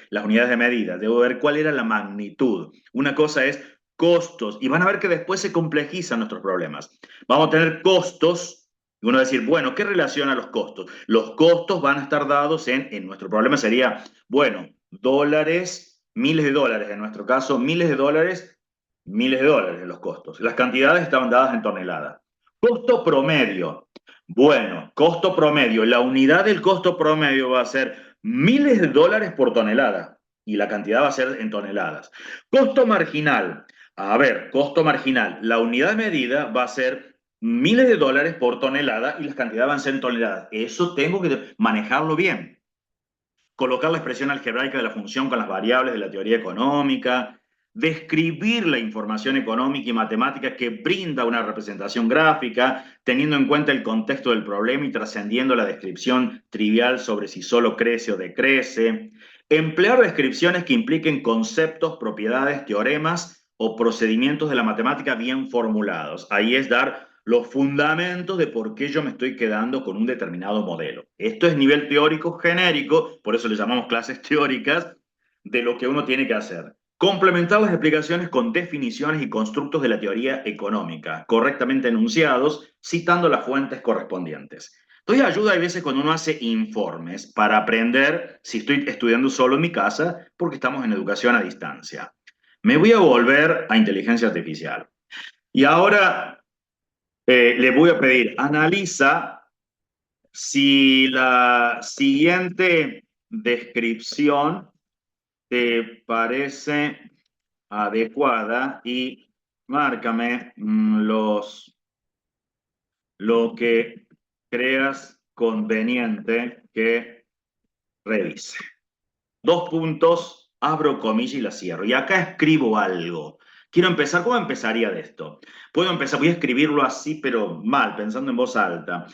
las unidades de medida. Debo ver cuál era la magnitud. Una cosa es costos, y van a ver que después se complejizan nuestros problemas. Vamos a tener costos, y uno va a decir, bueno, ¿qué relaciona los costos? Los costos van a estar dados en nuestro problema sería, bueno, dólares, miles de dólares, en nuestro caso, miles de dólares en los costos. Las cantidades estaban dadas en toneladas. Costo promedio. Bueno, costo promedio. La unidad del costo promedio va a ser miles de dólares por tonelada y la cantidad va a ser en toneladas. Costo marginal. A ver, costo marginal. La unidad medida va a ser miles de dólares por tonelada y las cantidades van a ser en toneladas. Eso tengo que manejarlo bien. Colocar la expresión algebraica de la función con las variables de la teoría económica, describir la información económica y matemática que brinda una representación gráfica, teniendo en cuenta el contexto del problema y trascendiendo la descripción trivial sobre si solo crece o decrece, emplear descripciones que impliquen conceptos, propiedades, teoremas o procedimientos de la matemática bien formulados. Ahí es dar los fundamentos de por qué yo me estoy quedando con un determinado modelo. Esto es nivel teórico genérico, por eso le llamamos clases teóricas, de lo que uno tiene que hacer. Complementar las explicaciones con definiciones y constructos de la teoría económica, correctamente enunciados, citando las fuentes correspondientes. Doy ayuda a veces cuando uno hace informes para aprender si estoy estudiando solo en mi casa, porque estamos en educación a distancia. Me voy a volver a inteligencia artificial. Y ahora le voy a pedir, analiza si la siguiente descripción te parece adecuada y márcame lo que creas conveniente que revise. Dos puntos, abro comilla y la cierro. Y acá escribo algo. Quiero empezar, ¿cómo empezaría de esto? Puedo empezar, voy a escribirlo así, pero mal, pensando en voz alta.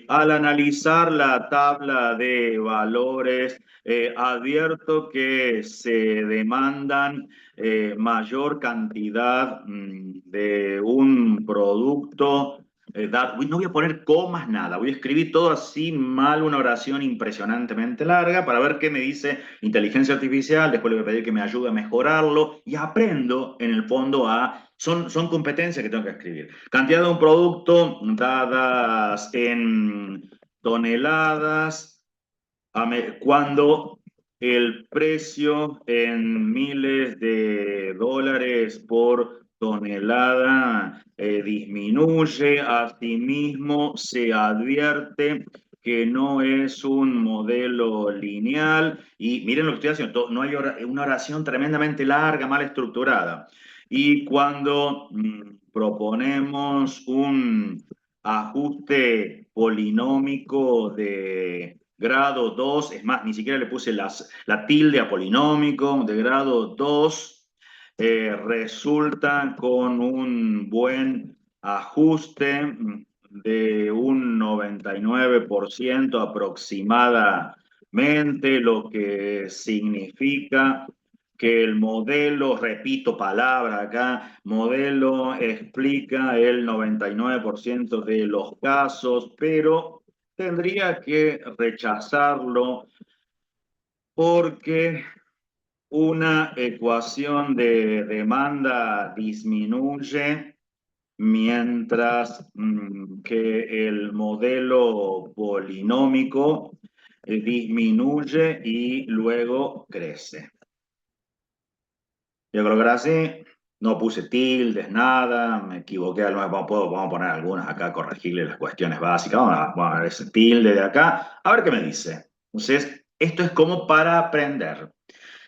Al analizar la tabla de valores, advierto que se demandan mayor cantidad de un producto. No voy a poner comas, nada. Voy a escribir todo así mal, una oración impresionantemente larga para ver qué me dice inteligencia artificial. Después le voy a pedir que me ayude a mejorarlo y aprendo en el fondo son competencias que tengo que escribir. Cantidad de un producto dadas en toneladas, cuando el precio en miles de dólares por tonelada disminuye, asimismo se advierte que no es un modelo lineal y miren lo que estoy haciendo, no hay una oración tremendamente larga, mal estructurada. Y cuando proponemos un ajuste polinómico de grado 2, es más, ni siquiera le puse la tilde a polinómico, de grado 2, resulta con un buen ajuste de un 99% aproximadamente, lo que significa que el modelo, repito palabra acá, modelo explica el 99% de los casos, pero tendría que rechazarlo porque una ecuación de demanda disminuye mientras que el modelo polinómico disminuye y luego crece. Yo creo que era así. No puse tildes, nada, me equivoqué. Vamos a poner algunas acá, corregirle las cuestiones básicas. Vamos a ver ese tilde de acá, a ver qué me dice. Entonces, esto es como para aprender.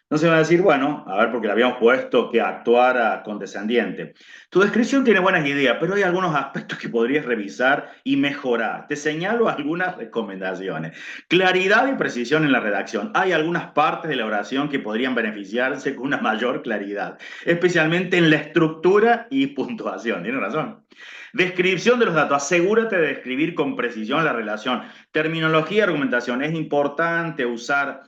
Entonces me va a decir, bueno, a ver, porque le habíamos puesto que actuara condescendiente. Tu descripción tiene buenas ideas, pero hay algunos aspectos que podrías revisar y mejorar. Te señalo algunas recomendaciones. Claridad y precisión en la redacción. Hay algunas partes de la oración que podrían beneficiarse con una mayor claridad, especialmente en la estructura y puntuación. Tiene razón. Descripción de los datos. Asegúrate de describir con precisión la relación. Terminología y argumentación. Es importante usar...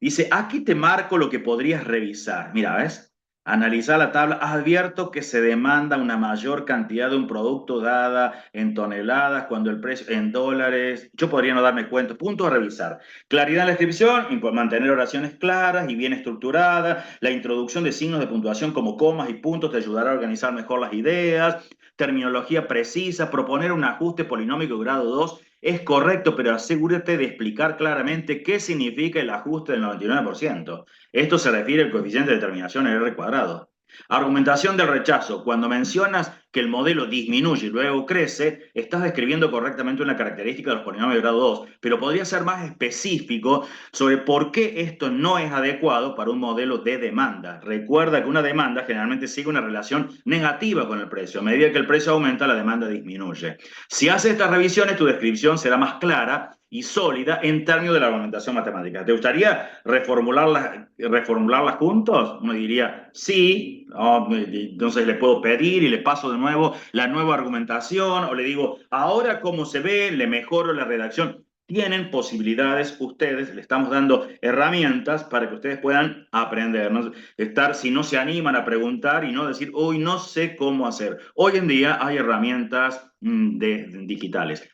dice, aquí te marco lo que podrías revisar. Mira, ¿ves? Analizar la tabla, advierto que se demanda una mayor cantidad de un producto dada en toneladas, cuando el precio en dólares, yo podría no darme cuenta. Punto a revisar. Claridad en la descripción, mantener oraciones claras y bien estructuradas, la introducción de signos de puntuación como comas y puntos te ayudará a organizar mejor las ideas, terminología precisa, proponer un ajuste polinómico grado 2 es correcto, pero asegúrate de explicar claramente qué significa el ajuste del 99%. Esto se refiere al coeficiente de determinación R cuadrado. Argumentación del rechazo. Cuando mencionas que el modelo disminuye y luego crece, estás describiendo correctamente una característica de los polinomios de grado 2, pero podría ser más específico sobre por qué esto no es adecuado para un modelo de demanda. Recuerda que una demanda generalmente sigue una relación negativa con el precio. A medida que el precio aumenta, la demanda disminuye. Si haces estas revisiones, tu descripción será más clara y sólida en términos de la argumentación matemática. ¿Te gustaría reformularlas juntos? Uno diría, sí, entonces le puedo pedir y le paso de nuevo la nueva argumentación, o le digo, ahora cómo se ve, le mejoro la redacción. Tienen posibilidades ustedes, le estamos dando herramientas para que ustedes puedan aprender, ¿no? Estar, si no se animan a preguntar y no decir, hoy no sé cómo hacer. Hoy en día hay herramientas digitales.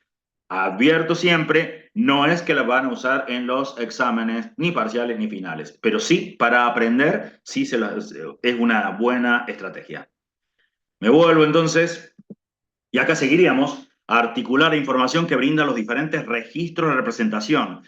Advierto siempre, no es que las van a usar en los exámenes ni parciales ni finales, pero sí para aprender, sí es una buena estrategia. Me vuelvo entonces, y acá seguiríamos, a articular la información que brinda los diferentes registros de representación.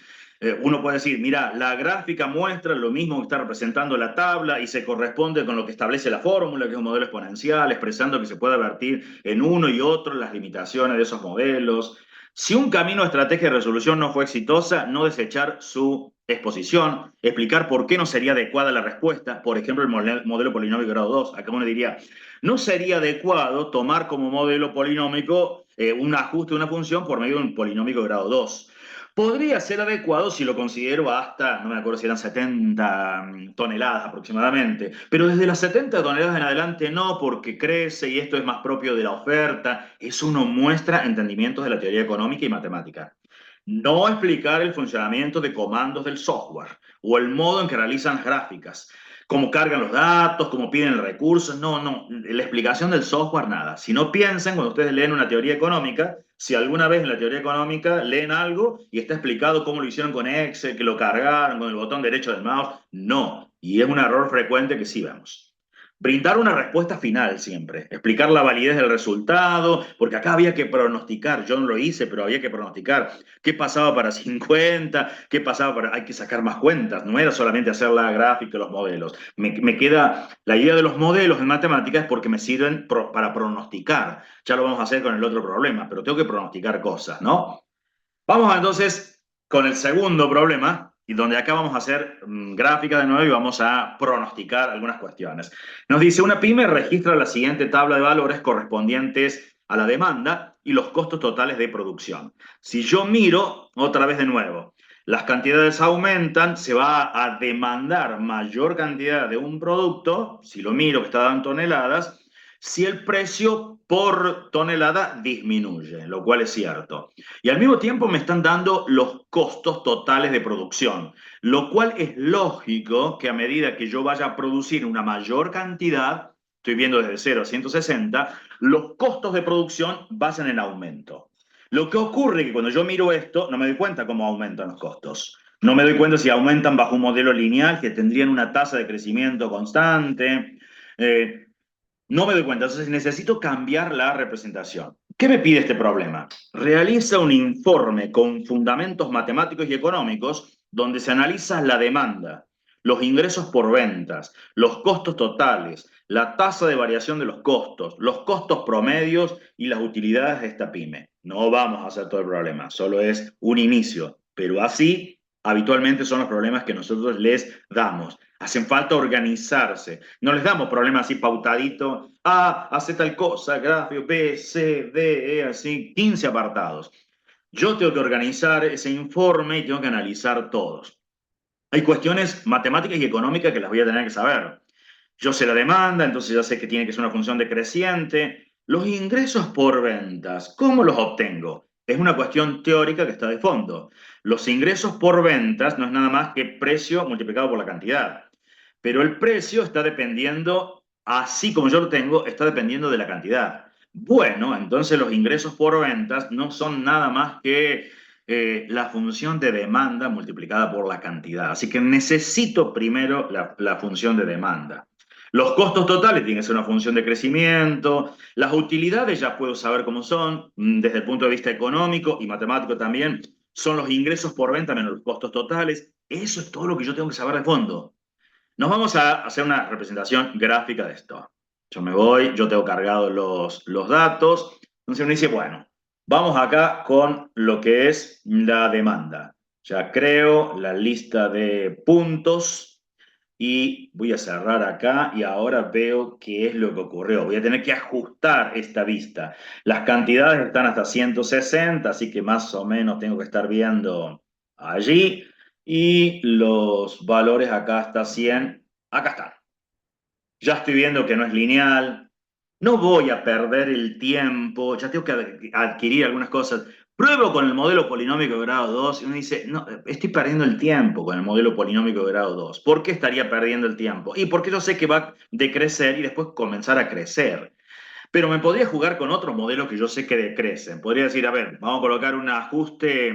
Uno puede decir, mira, la gráfica muestra lo mismo que está representando la tabla y se corresponde con lo que establece la fórmula, que es un modelo exponencial, expresando que se puede vertir en uno y otro las limitaciones de esos modelos. Si un camino de estrategia de resolución no fue exitosa, no desechar su exposición, explicar por qué no sería adecuada la respuesta, por ejemplo, el modelo polinómico grado 2. Acá uno diría, no sería adecuado tomar como modelo polinómico un ajuste de una función por medio de un polinómico de grado 2. Podría ser adecuado si lo considero hasta, no me acuerdo si eran 70 toneladas aproximadamente, pero desde las 70 toneladas en adelante no, porque crece y esto es más propio de la oferta. Eso no muestra entendimientos de la teoría económica y matemática. No explicar el funcionamiento de comandos del software o el modo en que realizan las gráficas, cómo cargan los datos, cómo piden el recurso. No, no, la explicación del software nada. Si no piensen, cuando ustedes leen una teoría económica, si alguna vez en la teoría económica leen algo y está explicado cómo lo hicieron con Excel, que lo cargaron con el botón derecho del mouse, no. Y es un error frecuente que sí vemos. Brindar una respuesta final siempre, explicar la validez del resultado, porque acá había que pronosticar, yo no lo hice, pero había que pronosticar qué pasaba para 50, qué pasaba para... Hay que sacar más cuentas, no era solamente hacer la gráfica, los modelos. Me queda la idea de los modelos en matemáticas porque me sirven para pronosticar. Ya lo vamos a hacer con el otro problema, pero tengo que pronosticar cosas, ¿no? Vamos entonces con el segundo problema, y donde acá vamos a hacer gráfica de nuevo y vamos a pronosticar algunas cuestiones. Nos dice, una pyme registra la siguiente tabla de valores correspondientes a la demanda y los costos totales de producción. Si yo miro otra vez de nuevo, las cantidades aumentan, se va a demandar mayor cantidad de un producto, si lo miro que está dando en toneladas, si el precio por tonelada disminuye, lo cual es cierto. Y al mismo tiempo me están dando los costos totales de producción, lo cual es lógico que a medida que yo vaya a producir una mayor cantidad, estoy viendo desde 0 a 160, los costos de producción vayan en aumento. Lo que ocurre es que cuando yo miro esto, no me doy cuenta cómo aumentan los costos. No me doy cuenta si aumentan bajo un modelo lineal, que tendrían una tasa de crecimiento constante. No me doy cuenta, entonces necesito cambiar la representación. ¿Qué me pide este problema? Realiza un informe con fundamentos matemáticos y económicos donde se analiza la demanda, los ingresos por ventas, los costos totales, la tasa de variación de los costos promedios y las utilidades de esta pyme. No vamos a hacer todo el problema, solo es un inicio, pero así habitualmente son los problemas que nosotros les damos. Hacen falta organizarse. No les damos problemas así pautadito. A, hace tal cosa, gráfico, B, C, D, E, así, 15 apartados. Yo tengo que organizar ese informe y tengo que analizar todos. Hay cuestiones matemáticas y económicas que las voy a tener que saber. Yo sé la demanda, entonces ya sé que tiene que ser una función decreciente. Los ingresos por ventas, ¿cómo los obtengo? Es una cuestión teórica que está de fondo. Los ingresos por ventas no es nada más que precio multiplicado por la cantidad. pero el precio está dependiendo, así como yo lo tengo, está dependiendo de la cantidad. Bueno, entonces los ingresos por ventas no son nada más que la función de demanda multiplicada por la cantidad. Así que necesito primero la función de demanda. Los costos totales tienen que ser una función de crecimiento. Las utilidades ya puedo saber cómo son, desde el punto de vista económico y matemático también. Son los ingresos por venta menos los costos totales. Eso es todo lo que yo tengo que saber de fondo. Nos vamos a hacer una representación gráfica de esto. Yo me voy, yo tengo cargado los datos. Entonces uno dice, bueno, vamos acá con lo que es la demanda. Ya creo la lista de puntos y voy a cerrar acá y ahora veo qué es lo que ocurrió. Voy a tener que ajustar esta vista. Las cantidades están hasta 160, así que más o menos tengo que estar viendo allí. Y los valores acá hasta 100, acá están. Ya estoy viendo que no es lineal. No voy a perder el tiempo, ya tengo que adquirir algunas cosas. Pruebo con el modelo polinómico de grado 2 y uno dice, no, estoy perdiendo el tiempo con el modelo polinómico de grado 2. ¿Por qué estaría perdiendo el tiempo? Y porque yo sé que va a decrecer y después comenzar a crecer. Pero me podría jugar con otros modelos que yo sé que decrecen. Podría decir, a ver, vamos a colocar un ajuste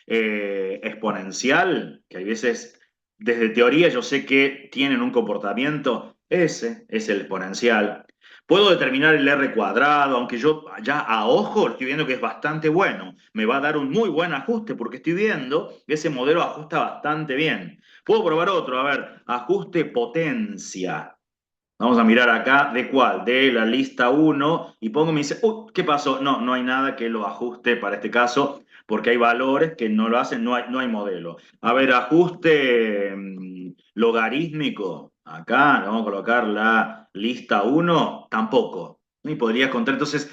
exponencial, que hay veces, desde teoría, yo sé que tienen un comportamiento. Ese es el exponencial. Puedo determinar el R cuadrado, aunque yo ya a ojo estoy viendo que es bastante bueno. Me va a dar un muy buen ajuste porque estoy viendo que ese modelo ajusta bastante bien. Puedo probar otro, a ver, ajuste potencia. Vamos a mirar acá, ¿de cuál? De la lista uno y pongo, me dice, ¿qué pasó? No, no hay nada que lo ajuste para este caso, porque hay valores que no lo hacen, no hay modelo. A ver, ajuste logarítmico, acá, vamos a colocar la lista uno tampoco. Y podría contar, entonces,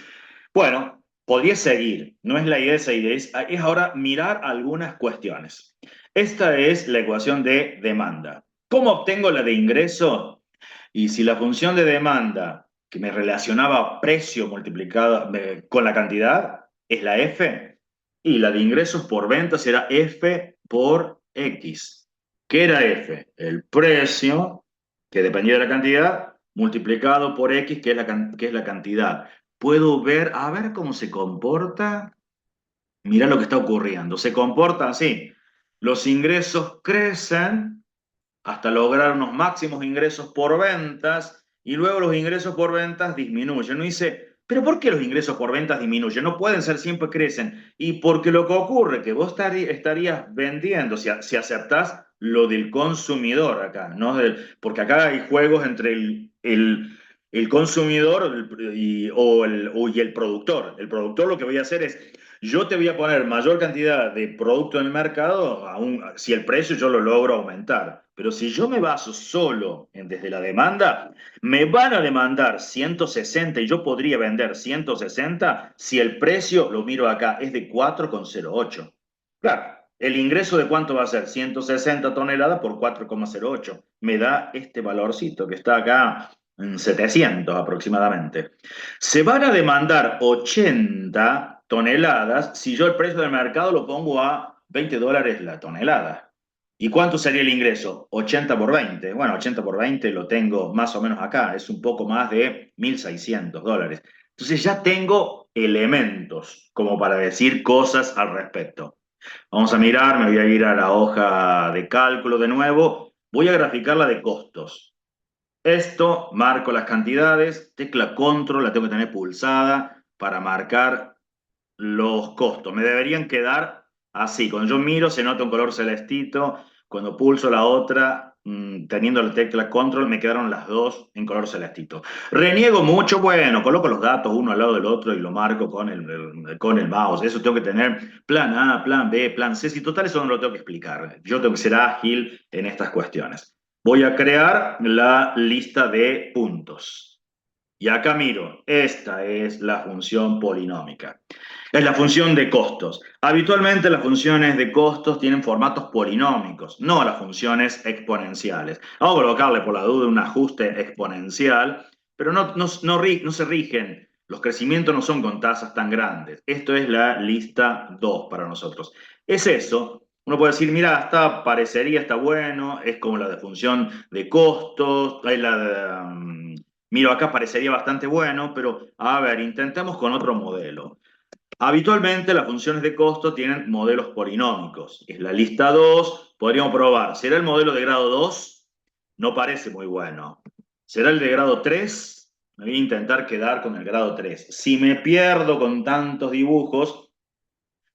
bueno, podría seguir, no es la idea de seguir, es ahora mirar algunas cuestiones. Esta es la ecuación de demanda. ¿Cómo obtengo la de ingreso? Y si la función de demanda que me relacionaba precio multiplicado con la cantidad es la F, y la de ingresos por ventas era F por X. ¿Qué era F? El precio, que dependía de la cantidad, multiplicado por X, que es la cantidad. Puedo ver, a ver cómo se comporta. Mira lo que está ocurriendo. Se comporta así. Los ingresos crecen hasta lograr unos máximos ingresos por ventas y luego los ingresos por ventas disminuyen. Uno dice, pero ¿por qué los ingresos por ventas disminuyen? No pueden ser, siempre crecen. Y porque lo que ocurre que vos estarías vendiendo, si aceptás lo del consumidor acá, ¿no? Porque acá hay juegos entre el consumidor y el productor. El productor lo que voy a hacer es, yo te voy a poner mayor cantidad de producto en el mercado, si el precio yo lo logro aumentar. Pero si yo me baso solo desde la demanda, me van a demandar 160 y yo podría vender 160 si el precio, lo miro acá, es de 4,08. Claro, el ingreso de cuánto va a ser 160 toneladas por 4,08. Me da este valorcito que está acá en 700 aproximadamente. Se van a demandar 80 toneladas si yo el precio del mercado lo pongo a $20 la tonelada. ¿Y cuánto sería el ingreso? 80 por 20. Bueno, 80 por 20 lo tengo más o menos acá, es un poco más de $1.600. Entonces ya tengo elementos como para decir cosas al respecto. Vamos a mirar, me voy a ir a la hoja de cálculo de nuevo. Voy a graficar la de costos. Esto, marco las cantidades, tecla control, la tengo que tener pulsada para marcar los costos. Me deberían quedar así. Cuando yo miro se nota un color celestito. Cuando pulso la otra, teniendo la tecla control, me quedaron las dos en color celestito. Reniego mucho, bueno, coloco los datos uno al lado del otro y lo marco con el mouse. Eso tengo que tener plan A, plan B, plan C. Si total eso no lo tengo que explicar. Yo tengo que ser ágil en estas cuestiones. Voy a crear la lista de puntos. Y acá miro, esta es la función polinómica. Es la función de costos. Habitualmente las funciones de costos tienen formatos polinómicos, no las funciones exponenciales. Vamos a colocarle por la duda un ajuste exponencial, pero no se rigen, los crecimientos no son con tasas tan grandes. Esto es la lista 2 para nosotros. Es eso, Uno puede decir, mira, parecería, está bueno, es como la de función de costos, miro acá parecería bastante bueno, pero a ver, intentemos con otro modelo. Habitualmente las funciones de costo tienen modelos polinómicos. Es la lista 2. Podríamos probar. ¿Será el modelo de grado 2? No parece muy bueno. ¿Será el de grado 3? Me voy a intentar quedar con el grado 3. Si me pierdo con tantos dibujos,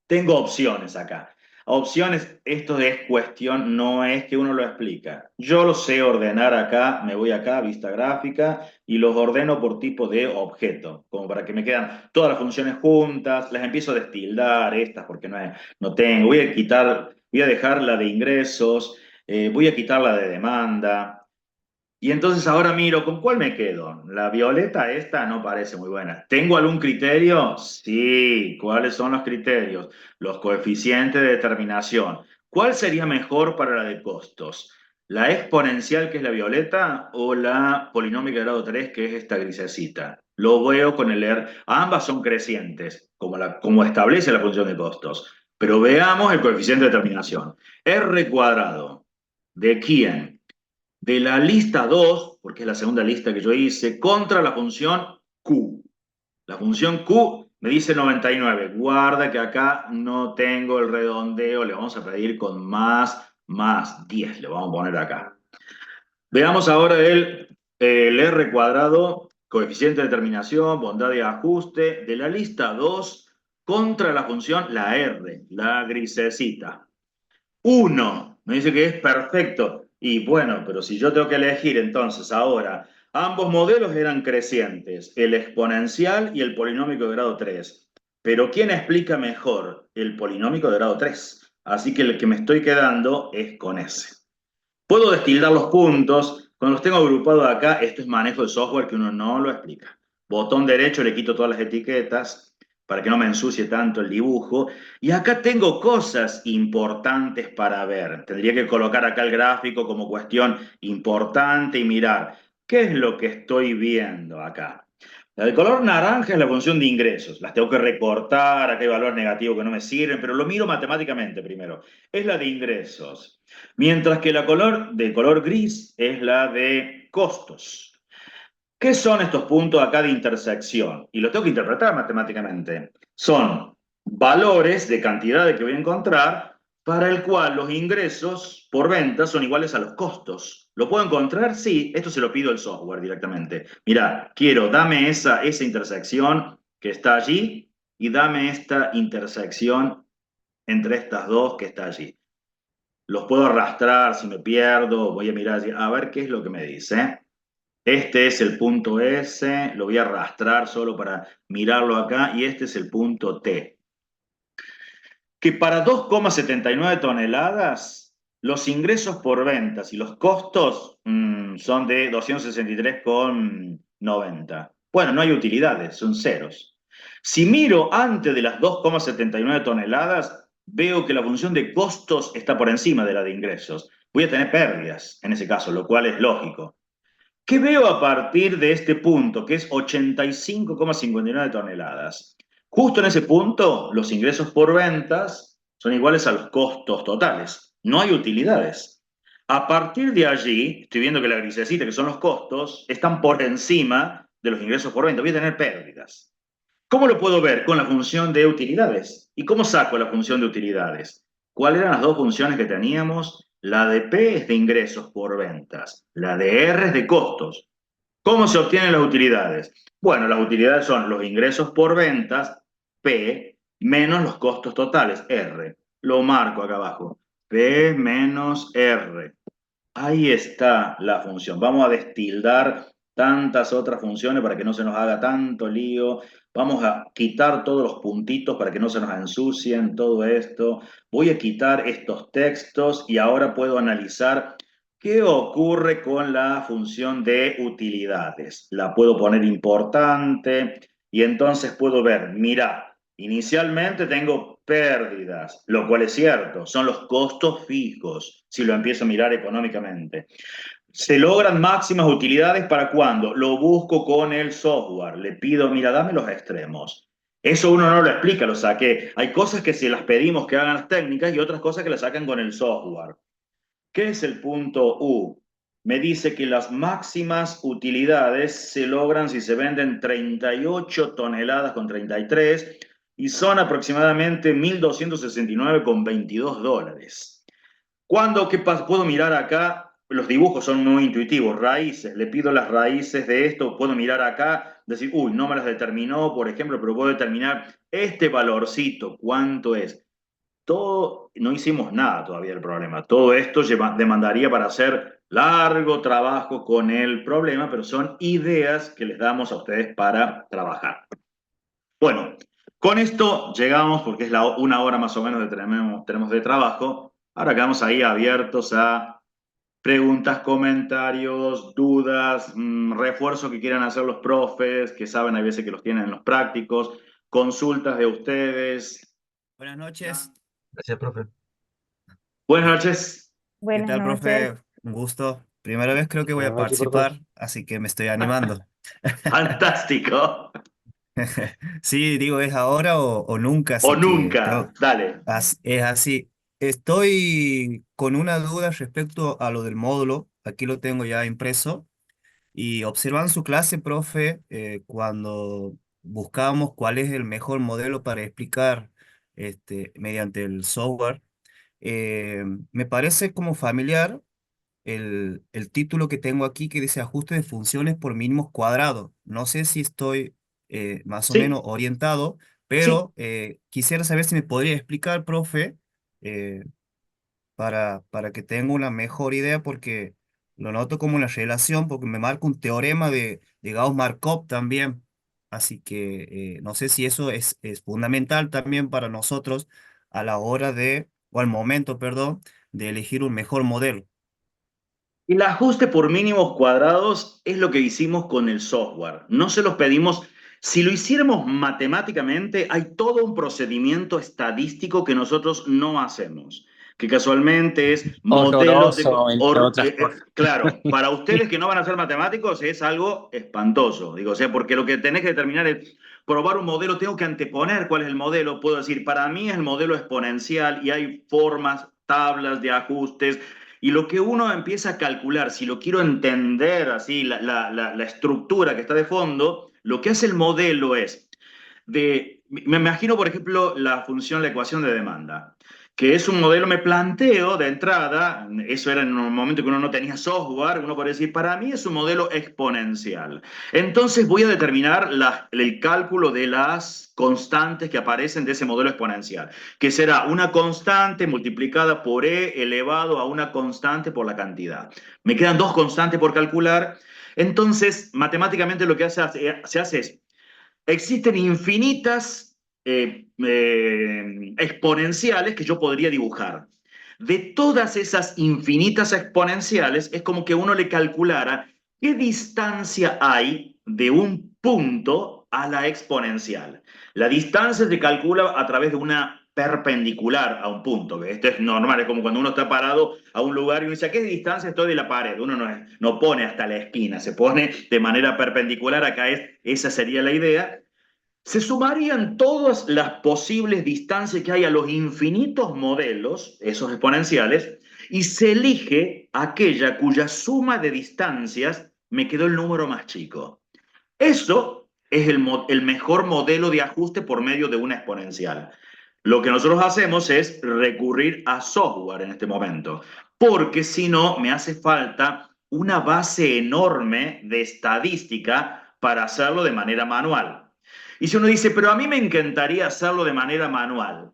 tengo opciones acá. Opciones, esto es cuestión, no es que uno lo explica. Yo lo sé ordenar acá, me voy acá, vista gráfica, y los ordeno por tipo de objeto, como para que me quedan todas las funciones juntas, las empiezo a destildar, estas, porque no tengo. Voy a dejar la de ingresos, voy a quitar la de demanda, y entonces ahora miro, ¿con cuál me quedo? La violeta esta no parece muy buena. ¿Tengo algún criterio? Sí. ¿Cuáles son los criterios? Los coeficientes de determinación. ¿Cuál sería mejor para la de costos? ¿La exponencial, que es la violeta, o la polinómica de grado 3, que es esta grisecita? Lo veo con el leer. Ambas son crecientes, como establece la función de costos. Pero veamos el coeficiente de determinación. R cuadrado. ¿De quién? De la lista 2, porque es la segunda lista que yo hice, contra la función Q. La función Q me dice 99. Guarda que acá no tengo el redondeo, le vamos a pedir con más 10, le vamos a poner acá. Veamos ahora el R cuadrado, coeficiente de determinación, bondad de ajuste, de la lista 2 contra la función la R, la grisecita. 1, me dice que es perfecto. Y bueno, pero si yo tengo que elegir entonces ahora, ambos modelos eran crecientes, el exponencial y el polinómico de grado 3. Pero ¿quién explica mejor? El polinómico de grado 3. Así que el que me estoy quedando es con ese. Puedo destildar los puntos. Cuando los tengo agrupados acá, esto es manejo de software que uno no lo explica. Botón derecho, le quito todas las etiquetas para que no me ensucie tanto el dibujo. Y acá tengo cosas importantes para ver. Tendría que colocar acá el gráfico como cuestión importante y mirar qué es lo que estoy viendo acá. La de color naranja es la función de ingresos. Las tengo que recortar, acá hay valores negativos que no me sirven, pero lo miro matemáticamente primero. Es la de ingresos. Mientras que la de color gris es la de costos. ¿Qué son estos puntos acá de intersección? Y los tengo que interpretar matemáticamente. Son valores de cantidades que voy a encontrar para el cual los ingresos por venta son iguales a los costos. ¿Lo puedo encontrar? Sí, esto se lo pido al software directamente. Mira, dame esa intersección que está allí y dame esta intersección entre estas dos que está allí. Los puedo arrastrar si me pierdo, voy a mirar a ver qué es lo que me dice. Este es el punto S, lo voy a arrastrar solo para mirarlo acá, y este es el punto T. Que para 2,79 toneladas, los ingresos por ventas y los costos son de 263,90. Bueno, no hay utilidades, son ceros. Si miro antes de las 2,79 toneladas, veo que la función de costos está por encima de la de ingresos. Voy a tener pérdidas en ese caso, lo cual es lógico. ¿Qué veo a partir de este punto, que es 85,59 toneladas? Justo en ese punto, los ingresos por ventas son iguales a los costos totales. No hay utilidades. A partir de allí, estoy viendo que la grisecita, que son los costos, están por encima de los ingresos por venta. Voy a tener pérdidas. ¿Cómo lo puedo ver? Con la función de utilidades. ¿Y cómo saco la función de utilidades? ¿Cuáles eran las dos funciones que teníamos? La de P es de ingresos por ventas, la de R es de costos. ¿Cómo se obtienen las utilidades? Bueno, las utilidades son los ingresos por ventas, P, menos los costos totales, R. Lo marco acá abajo. P menos R. Ahí está la función. Vamos a destildar tantas otras funciones para que no se nos haga tanto lío. Vamos a quitar todos los puntitos para que no se nos ensucien todo esto. Voy a quitar estos textos y ahora puedo analizar qué ocurre con la función de utilidades. La puedo poner importante y entonces puedo ver, mira, inicialmente tengo pérdidas, lo cual es cierto, son los costos fijos, si lo empiezo a mirar económicamente. Se logran máximas utilidades para cuando lo busco con el software. Le pido, mira, dame los extremos. Eso uno no lo explica, lo saqué. Hay cosas que si las pedimos que hagan las técnicas y otras cosas que las sacan con el software. ¿Qué es el punto U? Me dice que las máximas utilidades se logran si se venden 38 toneladas con 33 y son aproximadamente 1.269,22 dólares. ¿Cuándo? ¿Qué pasa? Puedo mirar acá, los dibujos son muy intuitivos, raíces, le pido las raíces de esto, puedo mirar acá, decir, uy, no me las determinó, por ejemplo, pero puedo determinar este valorcito, ¿cuánto es? Todo, no hicimos nada todavía del problema. Todo esto demandaría para hacer largo trabajo con el problema, pero son ideas que les damos a ustedes para trabajar. Bueno, con esto llegamos, porque es una hora más o menos que tenemos de trabajo. Ahora quedamos ahí abiertos a preguntas, comentarios, dudas, refuerzo que quieran hacer los profes, que saben a veces que los tienen en los prácticos, consultas de ustedes. Buenas noches. Gracias, profe. Buenas noches. ¿Qué Buenas tal, noches. profe? Un gusto. Primera vez creo que voy Buenas a noches, profe. participar, así que me estoy animando. Fantástico. Sí, digo, es ahora o nunca, O así que nunca. Dale. es así. Estoy con una duda respecto a lo del módulo. Aquí lo tengo ya impreso. Y observando su clase, profe, cuando buscábamos cuál es el mejor modelo para explicar mediante el software, me parece como familiar el título que tengo aquí que dice ajuste de funciones por mínimos cuadrados. No sé si estoy más o menos Sí, orientado, sí. pero quisiera saber si me podría explicar, profe, eh, para que tenga una mejor idea, porque lo noto como una relación, porque me marca un teorema de Gauss-Markov también. Así que no sé si eso es fundamental también para nosotros a la hora de, o al momento, perdón, de elegir un mejor modelo. El ajuste por mínimos cuadrados es lo que hicimos con el software. No se los pedimos. Si lo hiciéramos matemáticamente, hay todo un procedimiento estadístico que nosotros no hacemos, que casualmente es modelos de... Horroroso, entre otras cosas. claro, para ustedes que no van a ser matemáticos es algo espantoso. Digo, o sea, porque lo que tenés que determinar es probar un modelo, tengo que anteponer cuál es el modelo. Puedo decir, para mí es el modelo exponencial y hay formas, tablas de ajustes y lo que uno empieza a calcular, si lo quiero entender así, la estructura que está de fondo, lo que hace el modelo es me imagino, por ejemplo, la función, la ecuación de demanda, que es un modelo, me planteo de entrada, eso era en un momento que uno no tenía software, uno podría decir, para mí es un modelo exponencial. Entonces voy a determinar el cálculo de las constantes que aparecen de ese modelo exponencial, que será una constante multiplicada por e elevado a una constante por la cantidad. Me quedan dos constantes por calcular. Entonces, matemáticamente lo que se hace es existen infinitas exponenciales que yo podría dibujar. De todas esas infinitas exponenciales, es como que uno le calculara qué distancia hay de un punto a la exponencial. La distancia se calcula a través de una perpendicular a un punto, que esto es normal, es como cuando uno está parado a un lugar y uno dice, ¿a qué distancia estoy de la pared? Uno no pone hasta la esquina, se pone de manera perpendicular, acá esa sería la idea. Se sumarían todas las posibles distancias que hay a los infinitos modelos, esos exponenciales, y se elige aquella cuya suma de distancias me quedó el número más chico. Eso es el mejor modelo de ajuste por medio de una exponencial. Lo que nosotros hacemos es recurrir a software en este momento, porque si no, me hace falta una base enorme de estadística para hacerlo de manera manual. Y si uno dice, pero a mí me encantaría hacerlo de manera manual,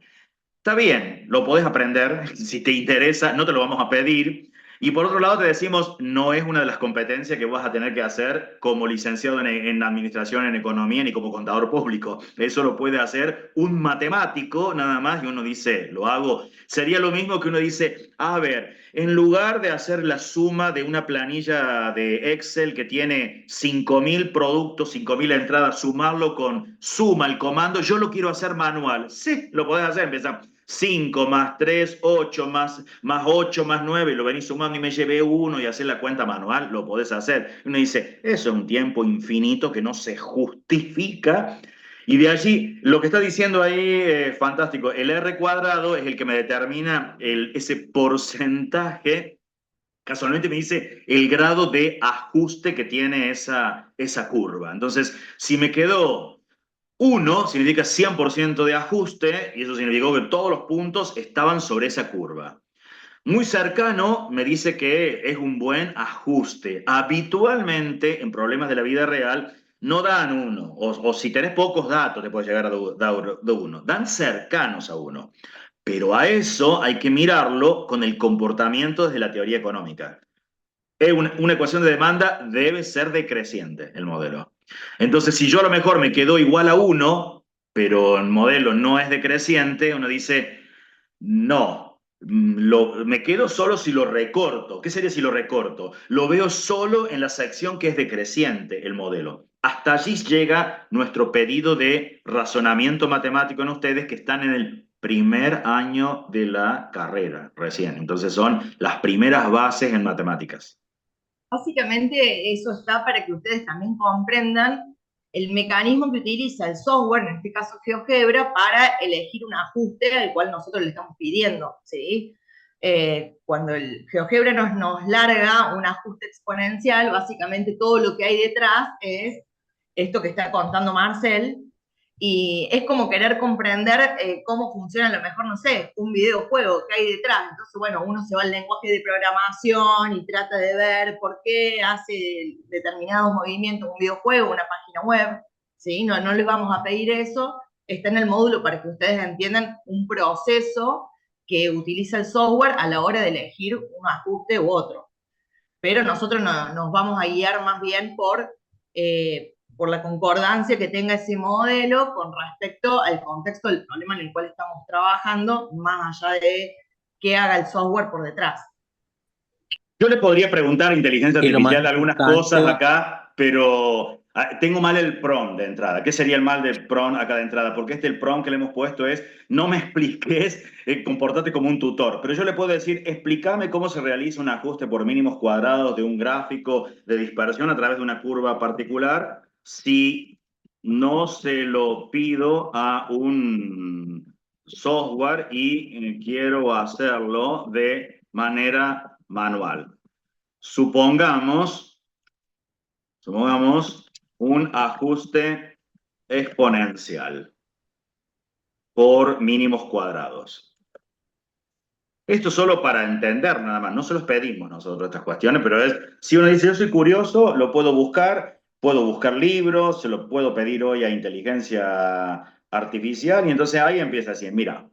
está bien, lo podés aprender, si te interesa, no te lo vamos a pedir. Y por otro lado te decimos, no es una de las competencias que vas a tener que hacer como licenciado en administración, en economía, ni como contador público. Eso lo puede hacer un matemático nada más y uno dice, lo hago. Sería lo mismo que uno dice, a ver, en lugar de hacer la suma de una planilla de Excel que tiene 5.000 productos, 5.000 entradas, sumarlo con suma, el comando, yo lo quiero hacer manual. Sí, lo podés hacer, empezamos. 5 más 3, 8 más 8 más 9, y lo venís sumando y me llevé uno y hacer la cuenta manual, lo podés hacer. Uno dice, eso es un tiempo infinito que no se justifica Y de allí, lo que está diciendo ahí, fantástico, el R cuadrado es el que me determina ese porcentaje, casualmente me dice el grado de ajuste que tiene esa curva. Entonces, si me quedó 1, significa 100% de ajuste, y eso significó que todos los puntos estaban sobre esa curva. Muy cercano me dice que es un buen ajuste. Habitualmente, en problemas de la vida real, no dan 1, o si tenés pocos datos te puede llegar a dar 1. Dan cercanos a 1. Pero a eso hay que mirarlo con el comportamiento desde la teoría económica. Una ecuación de demanda debe ser decreciente, el modelo. Entonces, si yo a lo mejor me quedo igual a 1, pero el modelo no es decreciente, uno dice, no, me quedo solo si lo recorto. ¿Qué sería si lo recorto? Lo veo solo en la sección que es decreciente, el modelo. Hasta allí llega nuestro pedido de razonamiento matemático en ustedes que están en el primer año de la carrera, recién. Entonces son las primeras bases en matemáticas. Básicamente eso está para que ustedes también comprendan el mecanismo que utiliza el software, en este caso GeoGebra, para elegir un ajuste al cual nosotros le estamos pidiendo, ¿sí? Cuando el GeoGebra nos larga un ajuste exponencial, básicamente todo lo que hay detrás es esto que está contando Marcel, y es como querer comprender cómo funciona a lo mejor, no sé, un videojuego que hay detrás. Entonces, bueno, uno se va al lenguaje de programación y trata de ver por qué hace determinados movimientos un videojuego, una página web, ¿sí? No les vamos a pedir eso, está en el módulo para que ustedes entiendan un proceso que utiliza el software a la hora de elegir un ajuste u otro. Pero nosotros nos vamos a guiar más bien por la concordancia que tenga ese modelo con respecto al contexto del problema en el cual estamos trabajando, más allá de qué haga el software por detrás. Yo le podría preguntar a inteligencia Y lo más artificial algunas importante- cosas acá, pero tengo mal el prompt de entrada. ¿Qué sería el mal del prompt acá de entrada? Porque el prompt que le hemos puesto es, no me expliques, comportate como un tutor. Pero yo le puedo decir, explícame cómo se realiza un ajuste por mínimos cuadrados de un gráfico de dispersión a través de una curva particular, si no se lo pido a un software y quiero hacerlo de manera manual. Supongamos un ajuste exponencial por mínimos cuadrados. Esto solo para entender nada más, no se los pedimos nosotros estas cuestiones, pero es, si uno dice yo soy curioso, lo puedo buscar libros, se lo puedo pedir hoy a inteligencia artificial y entonces ahí empieza así, mira.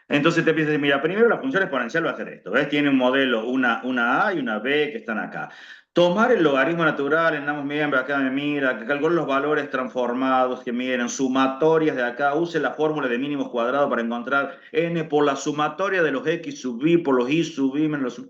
Entonces te empieza a decir, mira, primero la función exponencial va a hacer esto, ¿ves? Tiene un modelo, una A y una B que están acá. Tomar el logaritmo natural, andamos miembros, acá me mira, que calcule los valores transformados, que miren, sumatorias de acá, use la fórmula de mínimos cuadrados para encontrar n por la sumatoria de los x sub y por los y sub y menos los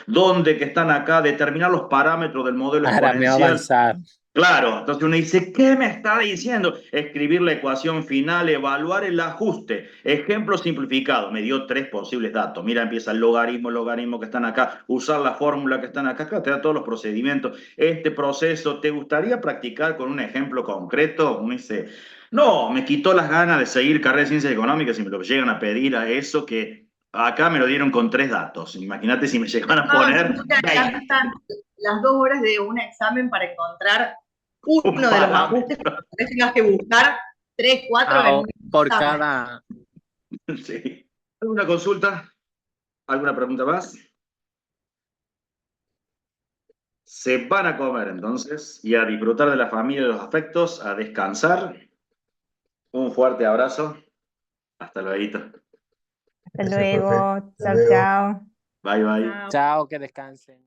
donde que están acá, determinar los parámetros del modelo Ahora me va a exponencial. avanzar. Claro, entonces uno dice, ¿qué me está diciendo? Escribir la ecuación final, evaluar el ajuste. Ejemplo simplificado, me dio 3 posibles datos. Mira, empieza el logaritmo que están acá, usar la fórmula que están acá, te da todos los procedimientos. Este proceso, ¿te gustaría practicar con un ejemplo concreto? Uno dice, no, me quitó las ganas de seguir carrera de ciencias económicas y me lo llegan a pedir a eso que acá me lo dieron con 3 datos. Imagínate si me llegan a poner... Acá están las 2 horas de un examen para encontrar uno de los ajustes que tengas que buscar 3, 4 por cada... Sí. ¿Alguna consulta? ¿Alguna pregunta más? Se van a comer entonces y a disfrutar de la familia y de los afectos, a descansar. Un fuerte abrazo. Hasta luego. Hasta luego. Chao, chao. Bye, bye. Chao, que descansen.